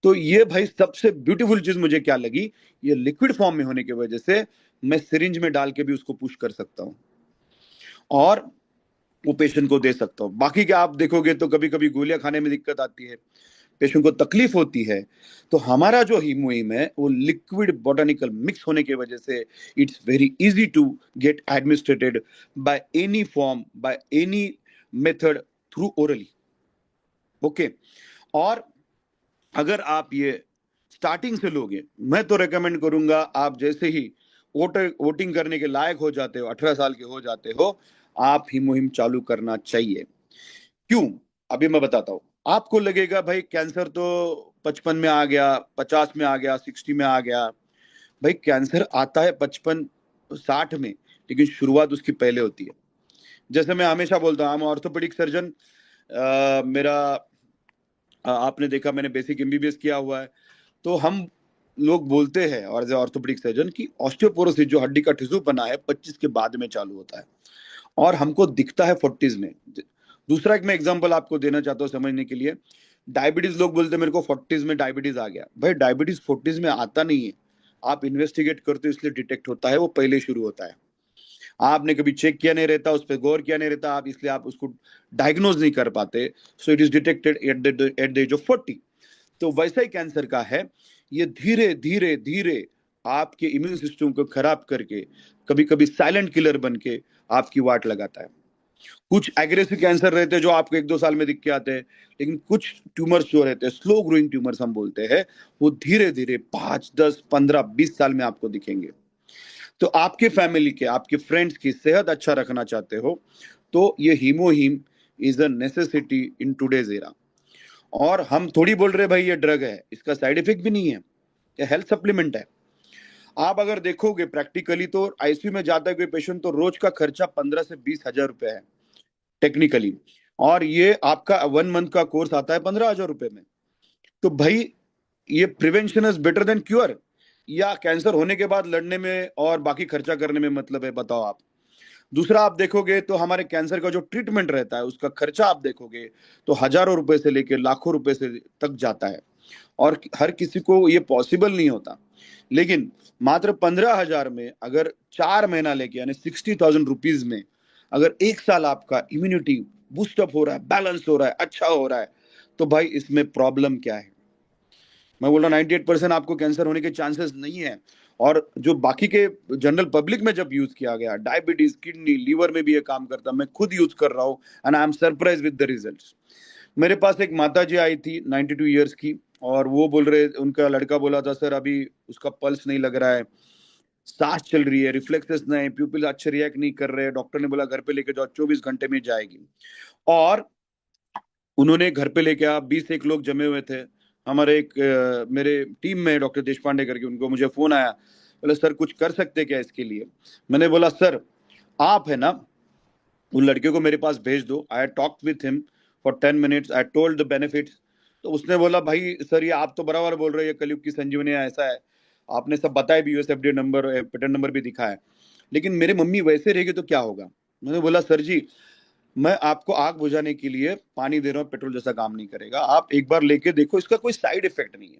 तो ये भाई सबसे ब्यूटीफुल चीज मुझे क्या लगी, ये लिक्विड फॉर्म में होने की वजह से मैं सिरिंज में डाल के भी उसको पुश कर सकता हूँ और वो पेशेंट को दे सकता हूँ। बाकी क्या आप देखोगे तो कभी कभी गोलियां खाने में दिक्कत आती है, पेशेंट को तकलीफ होती है, तो हमारा जो हीमोहिम है वो लिक्विड बोटानिकल मिक्स होने की वजह से it's very easy to get administrated by any form, by any method, through orally. Okay, और अगर आप ये स्टार्टिंग से लोगे, मैं तो रेकमेंड करूंगा आप जैसे ही वोटिंग करने के लायक हो जाते हो, 18 साल के हो जाते हो, आप ही मुहिम चालू करना चाहिए। क्यों, अभी मैं बताता हूं। आपको लगेगा भाई कैंसर तो 55 में आ गया, 50 में आ गया, 60 में आ गया। भाई कैंसर आता है 55 60 में, लेकिन शुरुआत उसकी पहले होती है। जैसे मैं हमेशा बोलता हूँ, ऑर्थोपेडिक सर्जन, मेरा आपने देखा मैंने बेसिक एमबीबीएस किया हुआ है, तो हम लोग बोलते हैं और एज ऑर्थोपेडिक सर्जन की ऑस्टियोपोरोसिस जो हड्डी का टिश्यू बना है 25 के बाद में चालू होता है और हमको दिखता है 40s में। दूसरा एक मैं एग्जांपल आपको देना चाहता हूँ समझने के लिए। डायबिटीज, लोग बोलते हैं मेरे को 40s में डायबिटीज आ गया। भाई डायबिटीज 40s में आता नहीं है, आप इन्वेस्टिगेट करते हो इसलिए डिटेक्ट होता है, वो पहले शुरू होता है। आपने कभी चेक किया नहीं रहता, उस पर गौर किया नहीं रहता, आप इसलिए आप उसको डायग्नोज नहीं कर पाते। So it is detected at the age of 40। तो वैसा ही कैंसर का है, ये धीरे धीरे धीरे आपके इम्यून सिस्टम को खराब करके कभी कभी साइलेंट किलर बन के आपकी वाट लगाता है। कुछ एग्रेसिव कैंसर रहते हैं जो आपको 1-2 साल में दिख के आते हैं, लेकिन कुछ ट्यूमर्स जो रहते हैं, स्लो ग्रोइंग ट्यूमर्स हम बोलते हैं, वो धीरे धीरे 5, 10, 15, 20 साल में आपको दिखेंगे। तो आपके फैमिली के, आपके फ्रेंड्स की सेहत अच्छा रखना चाहते हो तो ये HemoHIM is a necessity in today's era. और हम थोड़ी बोल रहे भाई ये ड्रग है, इसका साइड इफेक्ट भी नहीं है, ये हेल्थ सप्लीमेंट है। आप अगर देखोगे प्रैक्टिकली तो आईसीयू में जाता है कोई पेशेंट तो रोज का खर्चा 15 से 20 हजार रुपए है टेक्निकली, और ये आपका 1 मंथ का कोर्स आता है 15 हजार रुपए में। तो भाई ये prevention is better than cure, या कैंसर होने के बाद लड़ने में और बाकी खर्चा करने में मतलब है, बताओ आप। दूसरा आप देखोगे तो हमारे कैंसर का जो ट्रीटमेंट रहता है उसका खर्चा आप देखोगे तो हजारों रुपए से लेकर लाखों रुपए से तक जाता है, और हर किसी को ये पॉसिबल नहीं होता। लेकिन मात्र 15,000 में अगर 4 महीना लेके यानी 60,000 रुपीज में अगर 1 साल आपका इम्यूनिटी बूस्टअप हो रहा है, बैलेंस हो रहा है, अच्छा हो रहा है, तो भाई इसमें प्रॉब्लम क्या है? मैं बोल रहा हूँ 98% आपको कैंसर होने के चांसेस नहीं है। और जो बाकी के जनरल पब्लिक में जब यूज किया गया, डायबिटीज, किडनी, लीवर में भी ये काम करता, मैं खुद यूज कर रहा हूँ and I am surprise with the results. मेरे पास एक माता जी आई थी 92 ईयर्स की, और वो बोल रहे, उनका लड़का बोला था सर अभी उसका पल्स नहीं लग रहा है, सांस चल रही है, रिफ्लेक्सेस नहीं, प्यूपिल अच्छे रिएक्ट नहीं कर रहे, डॉक्टर ने बोला घर पे लेके जाओ 24 घंटे में जाएगी। और उन्होंने घर पे लेके आ 20 एक लोग जमे हुए थे। हमारे एक मेरे टीम में डॉक्टर देश पांडे करके, उनको मुझे फोन आया, बोले सर कुछ कर सकते क्या इसके लिए? मैंने बोला सर आप है ना उन लड़के को मेरे पास भेज दो, I talk with him for 10 minutes, I told the benefits. तो उसने बोला भाई सर ये आप तो बराबर बोल रहे हो, ये कलयुग की संजीवनी है, ऐसा है, आपने सब बताया भी, यूएसएफडीए नंबर, पेटेंट नंबर भी दिखा है, लेकिन मेरी मम्मी वैसे रहेगी तो क्या होगा? मैंने बोला सर जी मैं आपको आग बुझाने के लिए पानी दे रहा हूँ, पेट्रोल जैसा काम नहीं करेगा, आप एक बार लेके देखो, इसका कोई साइड इफेक्ट नहीं है।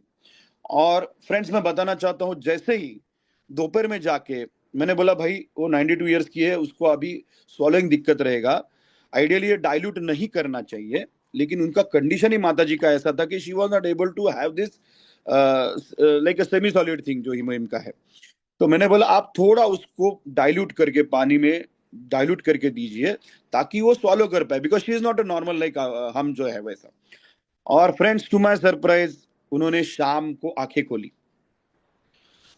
और फ्रेंड्स मैं बताना चाहता हूँ, जैसे ही दोपहर में जाके मैंने बोला भाई वो 92 ईयर्स की है, उसको अभी swallowing दिक्कत रहेगा, आइडियली ये डाइल्यूट नहीं करना चाहिए, लेकिन उनका कंडीशन ही माता जी का ऐसा था कि she was not able to have this like a semi solid thing जो हीमोहिम का है। तो मैंने बोला आप थोड़ा उसको डाइल्यूट करके पानी में डाइल्यूट करके दीजिए ताकि वो स्वॉलो कर पाए, because she is not a normal like हम जो है वैसा। और फ्रेंड्स टू माय सरप्राइज उन्होंने शाम को आंखें खोली,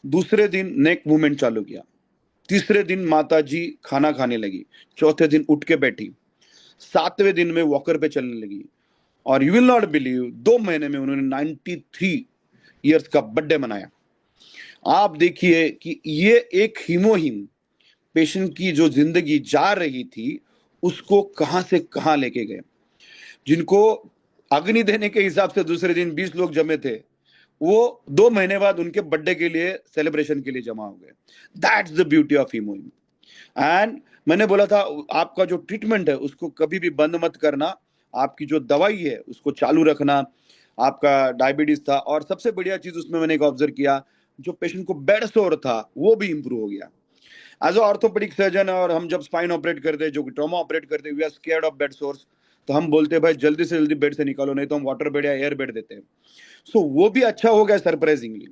दूसरे दिन नेक मूवमेंट चालू किया, तीसरे दिन माता जी खाना खाने लगी, चौथे दिन उठ के बैठी, 7वें दिन में वॉकर पे चलने लगी, और यू विल नॉट बिलीव 2 महीने में उन्होंने 93 ईयर्स का बर्थडे मनाया। आप देखिए कि ये एक हीमोहीम पेशेंट की जो जिंदगी जा रही थी उसको कहां से कहां लेके गए। जिनको अग्नि देने के हिसाब से दूसरे दिन 20 लोग जमे थे, वो 2 महीने बाद उनके बर्थडे के लिए सेलिब्रेशन के लिए जमा हो गए। That's the beauty of HemoHIM. And मैंने बोला था आपका जो ट्रीटमेंट है उसको कभी भी बंद मत करना, आपकी जो दवाई है उसको चालू रखना। आपका डायबिटीज था, और सबसे बढ़िया चीज उसमें मैंने एक ऑब्जर्व किया, जो पेशेंट को बेड सोर था वो भी इंप्रूव हो गया। एज ऑर्थोपेडिक सर्जन, और हम जब स्पाइन ऑपरेट करते हैं, जो ट्रॉमा ऑपरेट करते हैं, we are scared of bed sores, तो हम बोलते हैं भाई जल्दी से जल्दी बेड से निकालो, नहीं तो हम वाटर बेड या एयर बेड देते हैं। सो वो भी अच्छा हो गया सरप्राइजिंगली।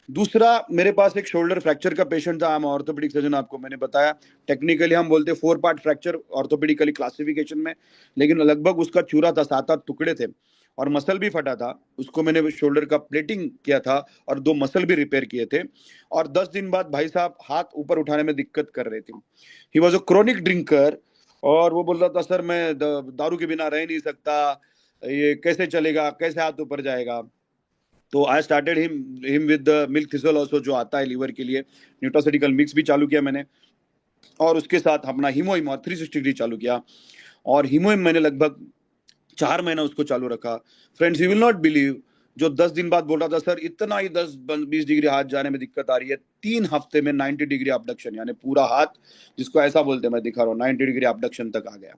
दूसरा, मेरे पास एक शोल्डर फ्रैक्चर का पेशेंट था, आई एम ऑर्थोपेडिक सर्जन, आपको मैंने बताया, टेक्निकली हम बोलते हैं 4 पार्ट फ्रैक्चर ऑर्थोपेडिकली क्लासिफिकेशन में, लेकिन लगभग उसका चूरा था, 7-8 टुकड़े थे, और मसल भी फटा था। उसको मैंने शोल्डर का प्लेटिंग किया था और 2 मसल भी रिपेयर किए थे। और 10 दिन बाद भाई साहब हाथ ऊपर उठाने में दिक्कत कर रहे थे। He was a chronic drinker, और वो बोल रहा था सर मैं दारू के बिना रह नहीं सकता, ये कैसे चलेगा, कैसे हाथ ऊपर जाएगा। तो I started him with the milk thistle also, जो आता है लीवर के लिए, न्यूट्रास्यूटिकल मिक्स भी चालू किया मैंने, और उसके साथ अपना हीमोहिम और 360 डिग्री चालू किया। और हीमोहिम मैंने लगभग 4 महीना उसको चालू रखा। Friends you will not believe, जो 10 दिन बाद बोल रहा था सर इतना ही 10-20 डिग्री हाथ जाने में दिक्कत आ रही है, 3 हफ्ते में 90 डिग्री अपडक्शन, यानी पूरा हाथ, जिसको ऐसा बोलते हैं मैं दिखा रहा हूँ, 90 डिग्री अपडक्शन तक आ गया।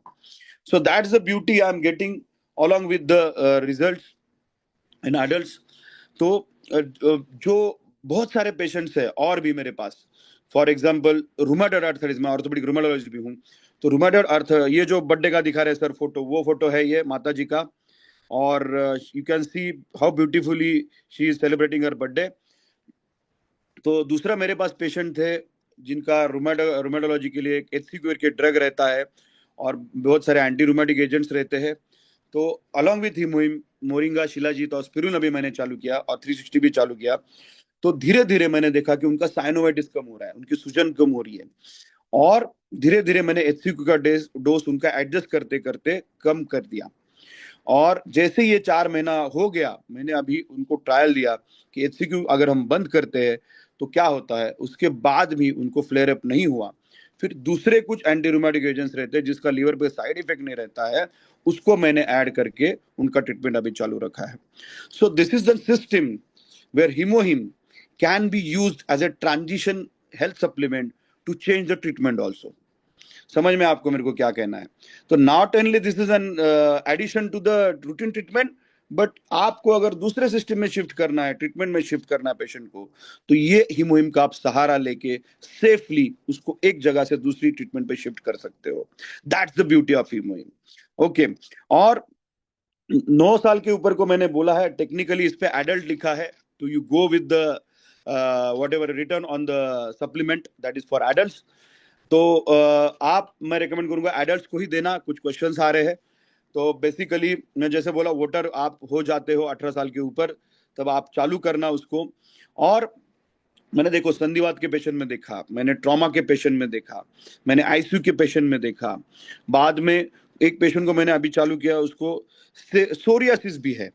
सो that's the beauty I am getting along with the results in adults। तो जो बहुत सारे पेशेंट्स है और भी मेरे पास, फॉर एग्जाम्पल रूमेटॉइड आर्थराइटिस, मैं ऑर्थोपेडिक रूमेटोलॉजिस्ट भी हूँ। तो रूमेटॉइड अर्थ, ये जो बर्थडे का दिखा रहे सर फोटो, वो फोटो है ये माता जी का, और you can see how beautifully she is celebrating her birthday. तो दूसरा मेरे पास पेशेंट थे जिनका रूमेटोलॉजी के लिए एक एचसीक्यू के ड्रग रहता है, और बहुत सारे एंटी रूमेटिक एजेंट्स रहते हैं। तो along with him moringa, shilajit और स्पिरुलिना भी मैंने चालू किया, और 360 भी चालू किया। तो धीरे धीरे मैंने देखा कि उनका साइनोवाइटिस कम हो रहा है, उनकी सूजन कम हो रही है, और धीरे धीरे मैंने एचसीक्यू का डोज उनका एडजस्ट करते करते कम कर दिया। और जैसे ये 4 महीना हो गया, मैंने अभी उनको ट्रायल दिया कि एचसीक्यू अगर हम बंद करते हैं तो क्या होता है, उसके बाद भी उनको फ्लेयर अप नहीं हुआ। फिर दूसरे कुछ एंटी रूमेटिक एजेंट्स रहते हैं जिसका लीवर पे साइड इफेक्ट नहीं रहता है, उसको मैंने ऐड करके उनका ट्रीटमेंट अभी चालू रखा है। So this is the system where HemoHIM can be used as a transition health supplement to change the treatment also. समझ में आपको मेरे को क्या कहना है? तो not only this is an addition to the routine treatment, but आपको अगर दूसरे सिस्टम में शिफ्ट करना है, ट्रीटमेंट में शिफ्ट करना है पेशेंट को, तो ये हीमोहिम का आप सहारा लेके सेफली उसको एक जगह से दूसरी ट्रीटमेंट पे शिफ्ट कर सकते हो। That's the beauty of HemoHIM. Okay. और 9 साल के ऊपर को मैंने बोला है, टेक्निकली इस पे एडल्ट लिखा है, तो you go with the what ever return on the supplement that is for adult. तो आप, मैं रिकमेंड करूंगा एडल्ट को ही देना। कुछ क्वेश्चंस आ रहे हैं, तो बेसिकली मैं जैसे बोला, वोटर आप हो जाते हो 18 साल के ऊपर, तब आप चालू करना उसको। और मैंने देखो संधिवात के पेशेंट में देखा, मैंने ट्रॉमा के पेशेंट में देखा, मैंने आईसीयू के पेशेंट में देखा। बाद में एक पेशेंट को मैंने अभी चालू किया, उसको सोरियासिस भी है,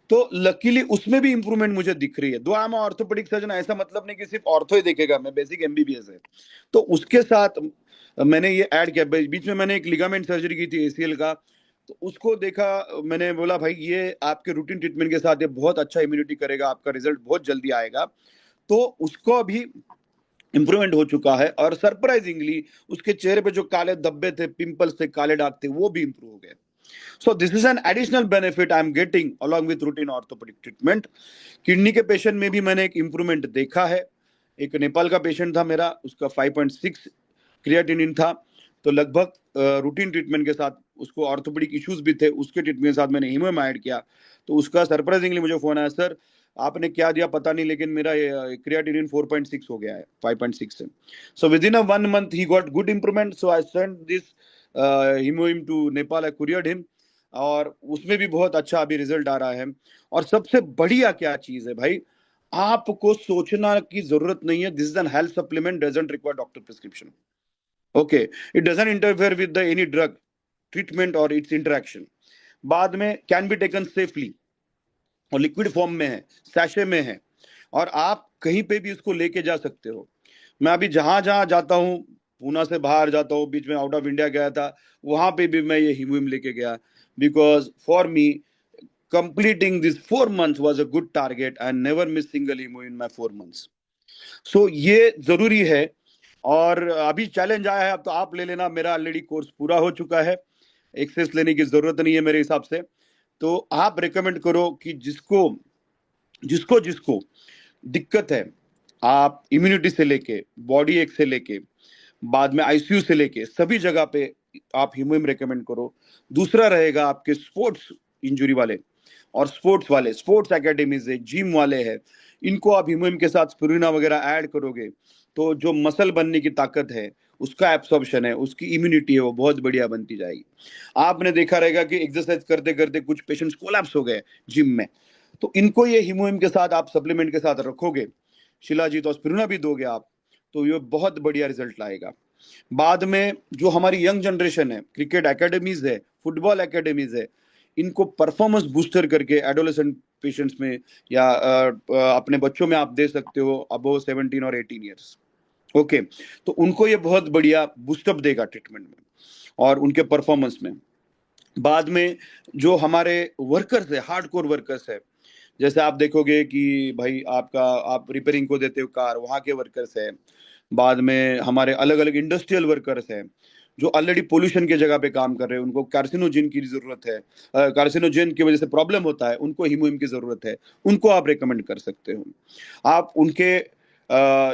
तो लकीली उसमें भी इंप्रूवमेंट मुझे दिख रही है। दो आई एम ऑर्थोपेडिक सर्जन, ऐसा मतलब नहीं कि सिर्फ ऑर्थो ही देखेगा, मैं बेसिक एमबीबीएस है। तो उसके साथ मैंने ये ऐड किया। बीच में मैंने एक लिगामेंट सर्जरी की थी एसीएल का, तो उसको देखा, मैंने बोला भाई ये आपके रूटीन ट्रीटमेंट के साथ ये बहुत अच्छा इम्यूनिटी करेगा, आपका रिजल्ट बहुत जल्दी आएगा। तो उसको भी इंप्रूवमेंट हो चुका है, और सरप्राइजिंगली उसके चेहरे पे जो काले धब्बे थे, पिंपल्स थे, काले दाग थे, वो भी इंप्रूव हो गए। So this is an additional benefit I am getting along with routine orthopedic treatment. Kidney के पेशेंट में भी मैंने एक इम्प्रूवमेंट देखा है। एक नेपाल का पेशेंट था मेरा, उसका 5.6 क्रिएटिनिन था, तो लगभग रूटीन ट्रीटमेंट के साथ, उसको ऑर्थोपेडिक इश्यूज भी थे, उसके ट्रीटमेंट के साथ मैंने हीमोम ऐड किया, तो उसका सरप्राइजिंगली मुझे फोन आया, सर आपने क्या दिया पता नहीं, लेकिन मेरा क्रिएटिनिन 4.6 हो गया है 5.6 से। So within a 1 month ही got good improvement. So I sent this HemoHIM to Nepal, I couriered him, और उसमें भी बहुत अच्छा अभी रिजल्ट आ रहा है। और सबसे बढ़िया क्या चीज है भाई, आपको सोचना की जरूरत नहीं है। This is N health supplement, doesn't require doctor prescription. Okay, it doesn't interfere with the any drug treatment और इट्स इंटरेक्शन। बाद में कैन बी टेकन सेफली, और लिक्विड फॉर्म में है, सैशे में है, और आप कहीं पे भी उसको लेके जा सकते हो। मैं अभी जहां जहां जाता हूँ, पूना से बाहर जाता हूँ, बीच में आउट ऑफ इंडिया गया था, वहां पे भी मैं ये हीमोहिम लेके गया, because for me completing this 4 months was a good target and never miss single hemo in my 4 months. So ये जरूरी है। और अभी चैलेंज आया है, अब तो आप ले लेना, मेरा ऑलरेडी कोर्स पूरा हो चुका है, एक्सेस लेने की जरूरत नहीं है मेरे हिसाब से। तो आप रिकमेंड करो कि जिसको जिसको जिसको दिक्कत है, आप इम्यूनिटी से लेके बॉडी एक से लेके बाद में आईसीयू से लेके सभी जगह पे आप हीमोहिम रेकमेंड करो। दूसरा रहेगा आपके स्पोर्ट्स इंजरी वाले और स्पोर्ट्स वाले, स्पोर्ट्स एकेडमीज है, जिम वाले हैं, इनको आप हीमोहिम के साथ स्पिरुलिना वगैरह ऐड करोगे, तो जो मसल बनने की ताकत है, उसका एब्सॉर्प्शन है, उसकी इम्यूनिटी है, वो बहुत बढ़िया बनती जाएगी। आपने देखा रहेगा कि एक्सरसाइज करते करते कुछ पेशेंट्स कोलैप्स हो गए जिम में, तो इनको ये हीमोहिम के साथ आप सप्लीमेंट के साथ रखोगे, शिलाजीत और स्पिरुलिना भी दोगे आप, तो ये बहुत बढ़िया रिजल्ट लाएगा। बाद में जो हमारी यंग जनरेशन है, क्रिकेट एकेडमीज है, फुटबॉल एकेडमीज है, इनको परफॉर्मेंस बूस्टर करके एडोलेसेंट पेशेंट्स में या अपने बच्चों में आप दे सकते हो अबव 17 और 18 ईयर्स। ओके, तो उनको ये बहुत बढ़िया बूस्टअप देगा ट्रीटमेंट में और उनके परफॉर्मेंस में। बाद में जो हमारे वर्कर्स है, हार्डकोर वर्कर्स है, जैसे आप देखोगे कि भाई आपका, आप रिपेयरिंग को देते हो कार, वहाँ के वर्कर्स है। बाद में हमारे अलग अलग इंडस्ट्रियल वर्कर्स हैं जो ऑलरेडी पोल्यूशन के जगह पे काम कर रहे हैं, उनको कार्सिनोजेन की जरूरत है, कार्सिनोजेन की वजह से प्रॉब्लम होता है, उनको हीमोहिम की जरूरत है, उनको आप रेकमेंड कर सकते हो। आप उनके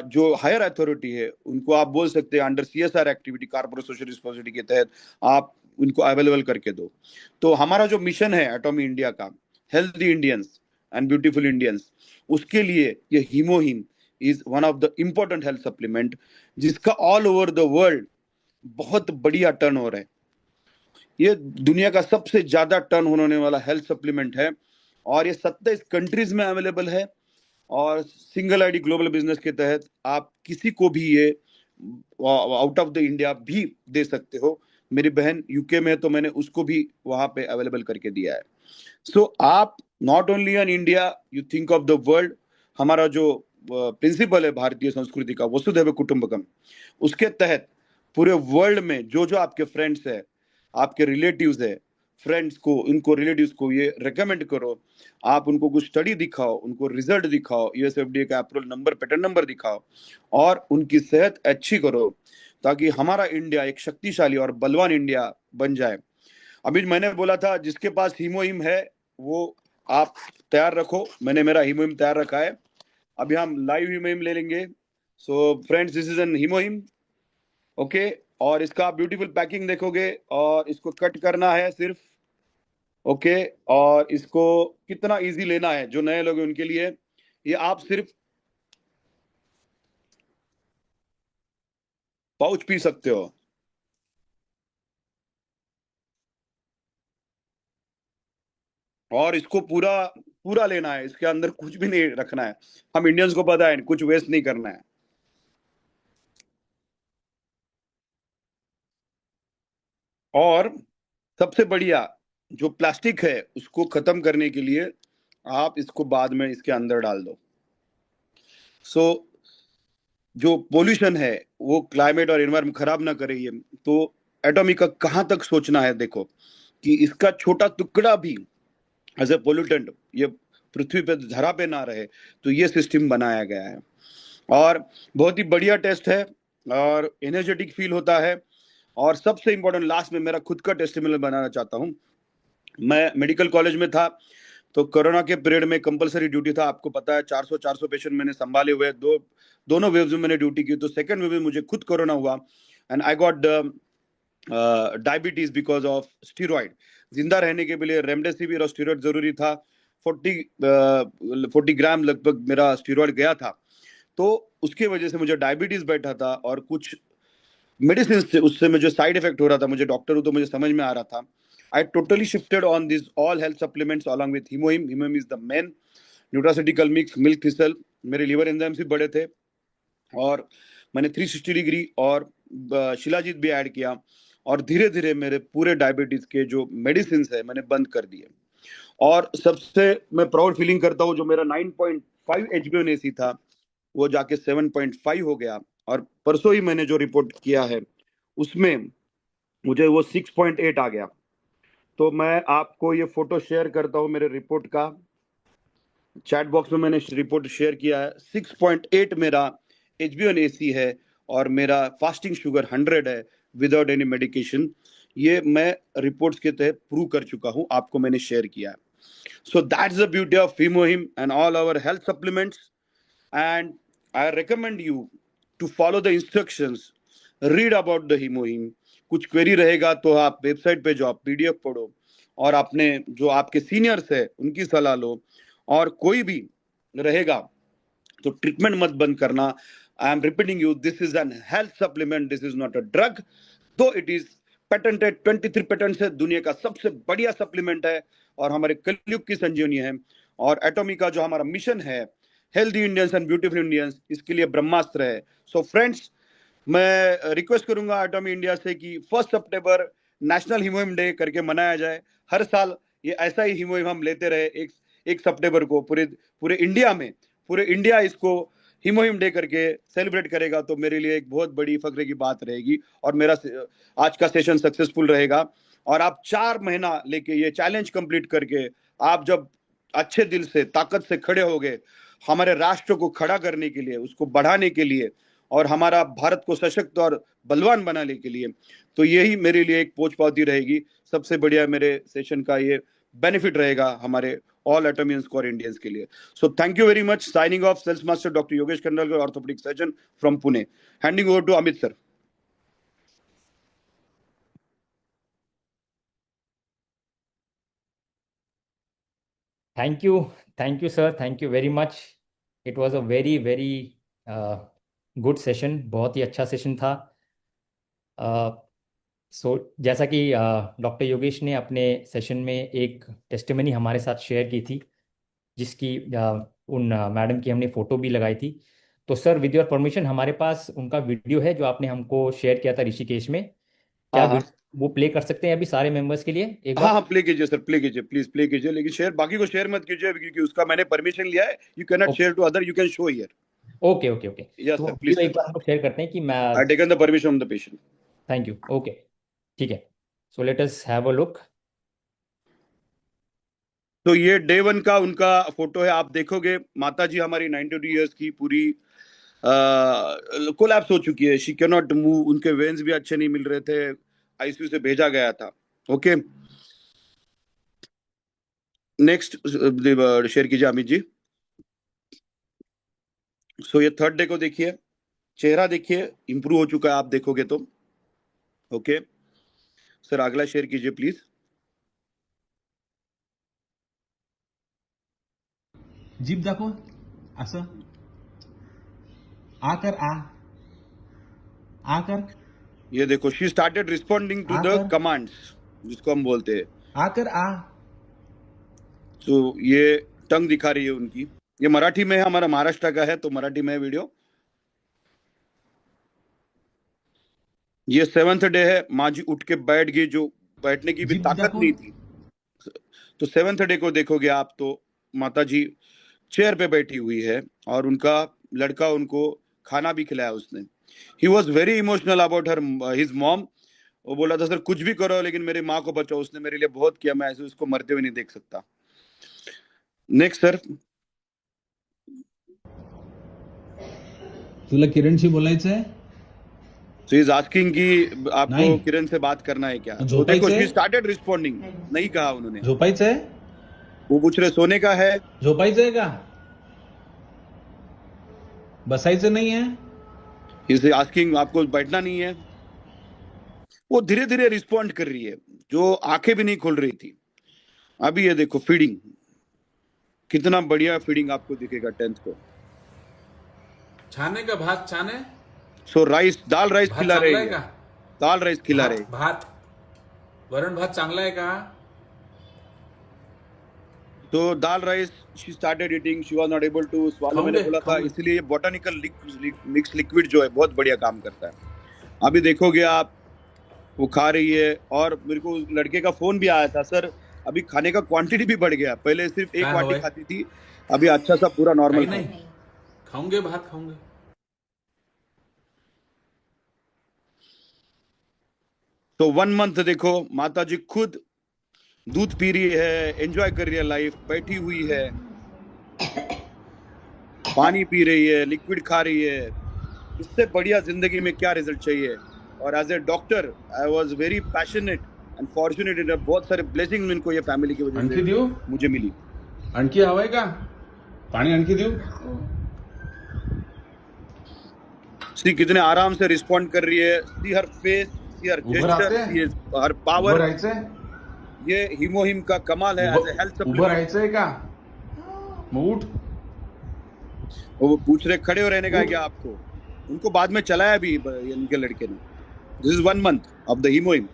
जो हायर अथॉरिटी है, उनको आप बोल सकते हैं under CSR activity, corporate social responsibility के तहत आप उनको अवेलेबल करके दो। तो हमारा जो मिशन है एटॉमी इंडिया का, healthy Indians and beautiful Indians, उसके लिए ये HemoHIM is one of the important health supplement, जिसका ऑल ओवर द वर्ल्ड बहुत बढ़िया टर्न हो रहा है। ये दुनिया का सबसे ज्यादा टर्न होने वाला हेल्थ सप्लीमेंट है, और ये 27 कंट्रीज में अवेलेबल है, और सिंगल आईडी ग्लोबल बिजनेस के तहत आप किसी को भी ये आउट ऑफ द इंडिया भी दे सकते हो। मेरी बहन यूके में है, तो मैंने उसको भी वहां पे अवेलेबल करके दिया है। सो आप not only in India, you think of the world. हमारा जो प्रिंसिपल है भारतीय संस्कृति का, वसुधैव कुटुंबकम, उसके तहत पूरे वर्ल्ड में जो जो आपके फ्रेंड्स है, आपके रिलेटिव्स है, फ्रेंड्स को, इनको रिलेटिव्स को ये रेकमेंड करो। आप उनको कुछ स्टडी दिखाओ, उनको रिजल्ट दिखाओ, यूएसएफडीए का अप्रूवल नंबर, पेटेंट नंबर दिखाओ, और उनकी सेहत अच्छी करो, ताकि हमारा इंडिया एक शक्तिशाली और बलवान इंडिया बन जाए। अभी मैंने बोला था जिसके पास हीमोहिम है वो आप तैयार रखो, मैंने मेरा हीमोहिम तैयार रखा है। अभी हम लाइव हीमोहिम ले लेंगे। So friends, this is an Hemohim. Okay, और इसका आप ब्यूटीफुल पैकिंग देखोगे, और इसको कट करना है सिर्फ। ओके, और इसको कितना इजी लेना है जो नए लोग हैं उनके लिए, ये आप सिर्फ पाउच पी सकते हो। और इसको पूरा पूरा लेना है, इसके अंदर कुछ भी नहीं रखना है। हम इंडियंस को पता है कुछ वेस्ट नहीं करना है। और सबसे बढ़िया, जो प्लास्टिक है उसको खत्म करने के लिए आप इसको बाद में इसके अंदर डाल दो। सो जो पोल्यूशन है वो क्लाइमेट और एनवायरमेंट खराब ना करे ये। तो एटॉमिक का कहाँ तक सोचना है देखो, कि इसका छोटा टुकड़ा भी एज ए पोल्यूटेंट ये पृथ्वी पे धरा पे ना रहे, तो ये सिस्टम बनाया गया है। और बहुत ही बढ़िया टेस्ट है, और एनर्जेटिक फील होता है। और सबसे इंपॉर्टेंट, लास्ट में मेरा खुद का टेस्टिमोनियल बनाना चाहता हूँ। मैं मेडिकल कॉलेज में था, तो कोरोना के पीरियड में कंपलसरी ड्यूटी था। आपको पता है 400 पेशेंट मैंने संभाले हुए, दोनों वेव्स में मैंने ड्यूटी की। तो सेकंड वेव में मुझे खुद कोरोना हुआ, and I got diabetes because of steroid. जिंदा रहने के लिए रेमडेसिविर और स्टीरॉइड जरूरी था। 40 ग्राम लगभग मेरा स्टीरॉइड गया था। तो उसके वजह से मुझे डायबिटीज बैठा था, और कुछ मेडिसिन से उससे मुझे साइड इफेक्ट हो रहा था। मुझे डॉक्टर हूँ तो मुझे समझ में आ रहा था। I totally shifted on this all health supplements along with Hemohim. Hemohim is the main nutraceutical mix, milk thistle. मेरे लिवर एंजाइम्स भी बढ़े थे, और मैंने 360 डिग्री और शिलाजीत भी ऐड किया। और धीरे धीरे मेरे पूरे डायबिटीज के जो मेडिसिन है मैंने बंद कर दिए। और सबसे मैं प्राउड फीलिंग करता हूँ, जो मेरा 9.5 HbA1c था वो जाके 7.5 हो गया। और परसों ही मैंने जो रिपोर्ट किया है उसमें मुझे वो 6.8 आ गया। तो मैं आपको ये फोटो शेयर करता हूँ मेरे रिपोर्ट का। चैट बॉक्स में मैंने रिपोर्ट शेयर किया है। 6.8 मेरा HbA1c है, और मेरा फास्टिंग शुगर 100 है, विदाउट एनी मेडिकेशन। ये मैं रिपोर्ट्स के तहत प्रूव कर चुका हूँ, आपको मैंने शेयर किया है। So that's the beauty of Fimohim and all our health supplements. And I recommend you to follow the instructions, read about the Himohim. कुछ क्वेरी रहेगा तो आप वेबसाइट पे जाओ, PDF पढ़ो, और अपने जो आपके सीनियर्स है उनकी सलाह लो। और कोई भी रहेगा तो ट्रीटमेंट मत बंद करना। I am repeating you, this is N health supplement, this is not a drug. तो इट इज पेटेंटेड, 23 पेटेंट है, दुनिया का सबसे बढ़िया सप्लीमेंट है, और हमारे कलयुग की संजीवनी है। और एटॉमी का जो हमारा मिशन है, healthy Indians and beautiful Indians, इसके लिए ब्रह्मास्त्र है। सो फ्रेंड्स, मैं रिक्वेस्ट करूंगा एटॉमी इंडिया से कि 1 सितंबर नेशनल हीमोहिम डे करके मनाया जाए। हर साल ये ऐसा ही हीमोहिम हम लेते रहे। 1 सितंबर को पूरे पूरे इंडिया में, पूरे इंडिया इसको हीमोहिम डे करके सेलिब्रेट करेगा, तो मेरे लिए एक बहुत बड़ी फख्र की बात रहेगी। और मेरा आज का सेशन सक्सेसफुल रहेगा। और आप 4 महीना लेके ये चैलेंज कंप्लीट करके, आप जब अच्छे दिल से ताकत से खड़े होगे हमारे राष्ट्र को खड़ा करने के लिए, उसको बढ़ाने के लिए, और हमारा भारत को सशक्त और बलवान बनाने के लिए, तो यही मेरे लिए एक पोचपावती रहेगी। सबसे बढ़िया मेरे सेशन का ये बेनिफिट रहेगा हमारे ऑल एटमियंस और इंडियंस के लिए। So thank you very much. Signing off, sales master doctor Yogesh Khandalkar, orthopaedic surgeon from Pune. Handing over to Amit sir. Thank you, thank you sir, thank you very much. It was a very very good session, बहुत ही अच्छा session था। सो जैसा कि doctor Yogesh ने अपने session में एक टेस्टिमनी हमारे साथ शेयर की थी, जिसकी उन मैडम की हमने फोटो भी लगाई थी। तो सर, विद योर परमिशन, हमारे पास उनका वीडियो है जो आपने हमको शेयर किया था ऋषिकेश में। क्या हाँ हाँ वो प्ले कर सकते हैं अभी सारे मेंबर्स के लिए एक हाँ हाँ, बार? प्ले कीजिए सर, प्ले कीजिए, प्लीज प्ले कीजिए। लेकिन शेयर बाकी को शेयर मत कीजिए, क्योंकि उसका मैंने परमिशन लिया है। You can not share to other, you can show here. Okay okay okay. Yes तो वो सर, प्लीज वीडियो एक सर। बार हम लोग शेयर करते हैं कि मैं। I taken the permission of the patient. Thank you. Okay, ठीक है। So let us have a look. तो ये डे 1 का उनका फोटो है, आप देखोगे माता जी हमारी 92 ईयर्स की, पूरी कोलैप्स हो चुकी है। शी कैन नॉट मूव, उनके वेन्स भी अच्छे नहीं मिल रहे थे, आईसीयू से भेजा गया था। ओके, नेक्स्ट शेयर कीजिए अमित जी। सो ये थर्ड डे को देखिए, चेहरा देखिए इंप्रूव हो चुका है आप देखोगे तो। ओके सर, अगला शेयर कीजिए प्लीज। जीभ दाखव असं आ कर आ कर ये देखो, she started responding to the आकर कमांड्स, जिसको हम बोलते हैं। आ कर आ तो ये टंग दिखा रही है उनकी। ये मराठी में है, हमारा महाराष्ट्र का है तो मराठी में है वीडियो। ये 7th डे है, माँ जी उठ के बैठ गई, जो बैठने की भी जीभ ताकत दाखव नहीं थी। तो 7th डे को देखोगे आप तो माता जी चेयर पे बैठी हुई है और उनका लड़का उनको खाना भी खिलाया उसने। He was very emotional about her his mom. वो बोला था सर कुछ भी करो लेकिन मेरी माँ को बचाओ, उसने मेरे लिए बहुत किया, मैं ऐसे उसको मरते हुए नहीं देख सकता। Next sir. तुला किरणशी बोलायचंय सो इज आस्किंग कि आपको नाही किरण से बात करना है क्या। तो देखो, झोपायचंय शी स्टार्टेड रिस्पॉन्डिंग, नहीं कहा उन्होंने। झोपायचंय वो पूछ रहे सोने का है। झोपायचंय का बसायचं नाही आहे इज आस्किंग आपको बैठना नहीं है। वो धीरे धीरे रिस्पॉन्ड कर रही है, जो आंखें भी नहीं खोल रही थी। अभी ये देखो फीडिंग, कितना बढ़िया फीडिंग आपको दिखेगा 10th को। छान आहे का भात? छान आहे? सो राइस, दाल राइस भात खिला चांगला रही आहे है, का? दाल राइस खिला रही भात भात वरण भात चांगला आहे का? तो dal rice she started eating, she was not able to swallow. मैंने बोला था, खाऊंगे। इसलिए बोटानिकल मिक्स लिक्विड जो है बहुत बढ़िया काम करता है। अभी देखोगे आप, वो खा रही है। और मेरे को लड़के का फोन भी आया था, सर अभी खाने का क्वांटिटी भी बढ़ गया, पहले सिर्फ एक काय वाटी हवंय? खाती थी, अभी अच्छा सा पूरा नॉर्मल काही खाती। नाही, खाऊंगे भात खाऊंगे। तो 1 मंथ देखो, माता जी खुद दूध पी रही है, एंजॉय कर रही है लाइफ, बैठी हुई है, पानी पी रही है, लिक्विड खा रही है। इससे बढ़िया जिंदगी में क्या रिजल्ट चाहिए। और as a doctor I was very passionate and fortunate in, बहुत सारे ब्लेसिंग इनको ये फैमिली की वजह आणखी से देऊ मुझे मिली। आणखी हवंय का पाणी आणखी देऊ सी कितने आराम से रिस्पॉन्ड कर रही है, सी हर फेस, सी हर उभं जेस्टर, राहते सी हर उभं पावर। राहायचंय ये हिमोहिम का कमाल है एज ए हेल्थ उभं सप्लीमेंट। राहायचंय का मग उठ वो पूछ रहे खड़े हो रहने का है क्या आपको। उनको बाद में चलाया भी इनके लड़के ने। This is 1 month of the Hemohim.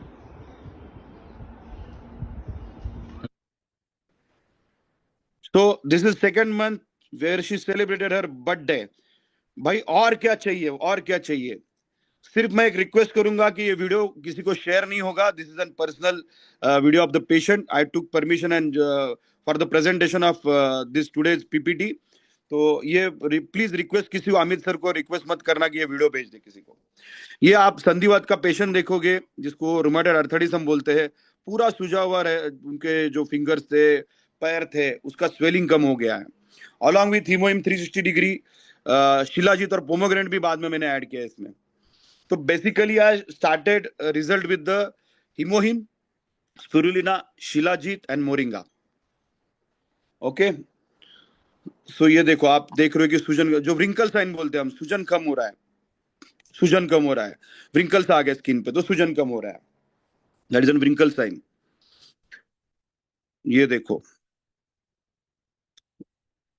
So this is 2nd month where she celebrated her birthday. भाई और क्या चाहिए, और क्या चाहिए। सिर्फ मैं एक रिक्वेस्ट करूंगा कि ये वीडियो किसी को शेयर नहीं होगा। This is N personal video of the patient. I took permission and for the presentation of this today's PPT. तो ये प्लीज रिक्वेस्ट, किसी को अमित सर को रिक्वेस्ट मत करना कि ये वीडियो भेज दे किसी को। ये आप संधिवात का पेशेंट देखोगे, जिसको रुमेटॉइड अर्थराइटिस हम बोलते हैं, पूरा सूजा हुआ है, उनके जो फिंगर्स थे, पैर थे, उसका स्वेलिंग कम हो गया है। अलॉन्ग विथ हीमोहिम 360 डिग्री शिलाजीत और पोमोग्रेनेट भी बाद में मैंने ऐड किया इसमें। तो basically I started result with the Hemohim, spirulina, shilajit and moringa. Okay so ये देखो, आप देख रहे हो कि सूजन, जो व्रिंकल साइन बोलते हैं हम, सूजन कम हो रहा है, सूजन कम हो रहा है। व्रिंकल्स आ गए स्किन पे तो सूजन कम हो रहा है, that is an wrinkle sign. ये देखो।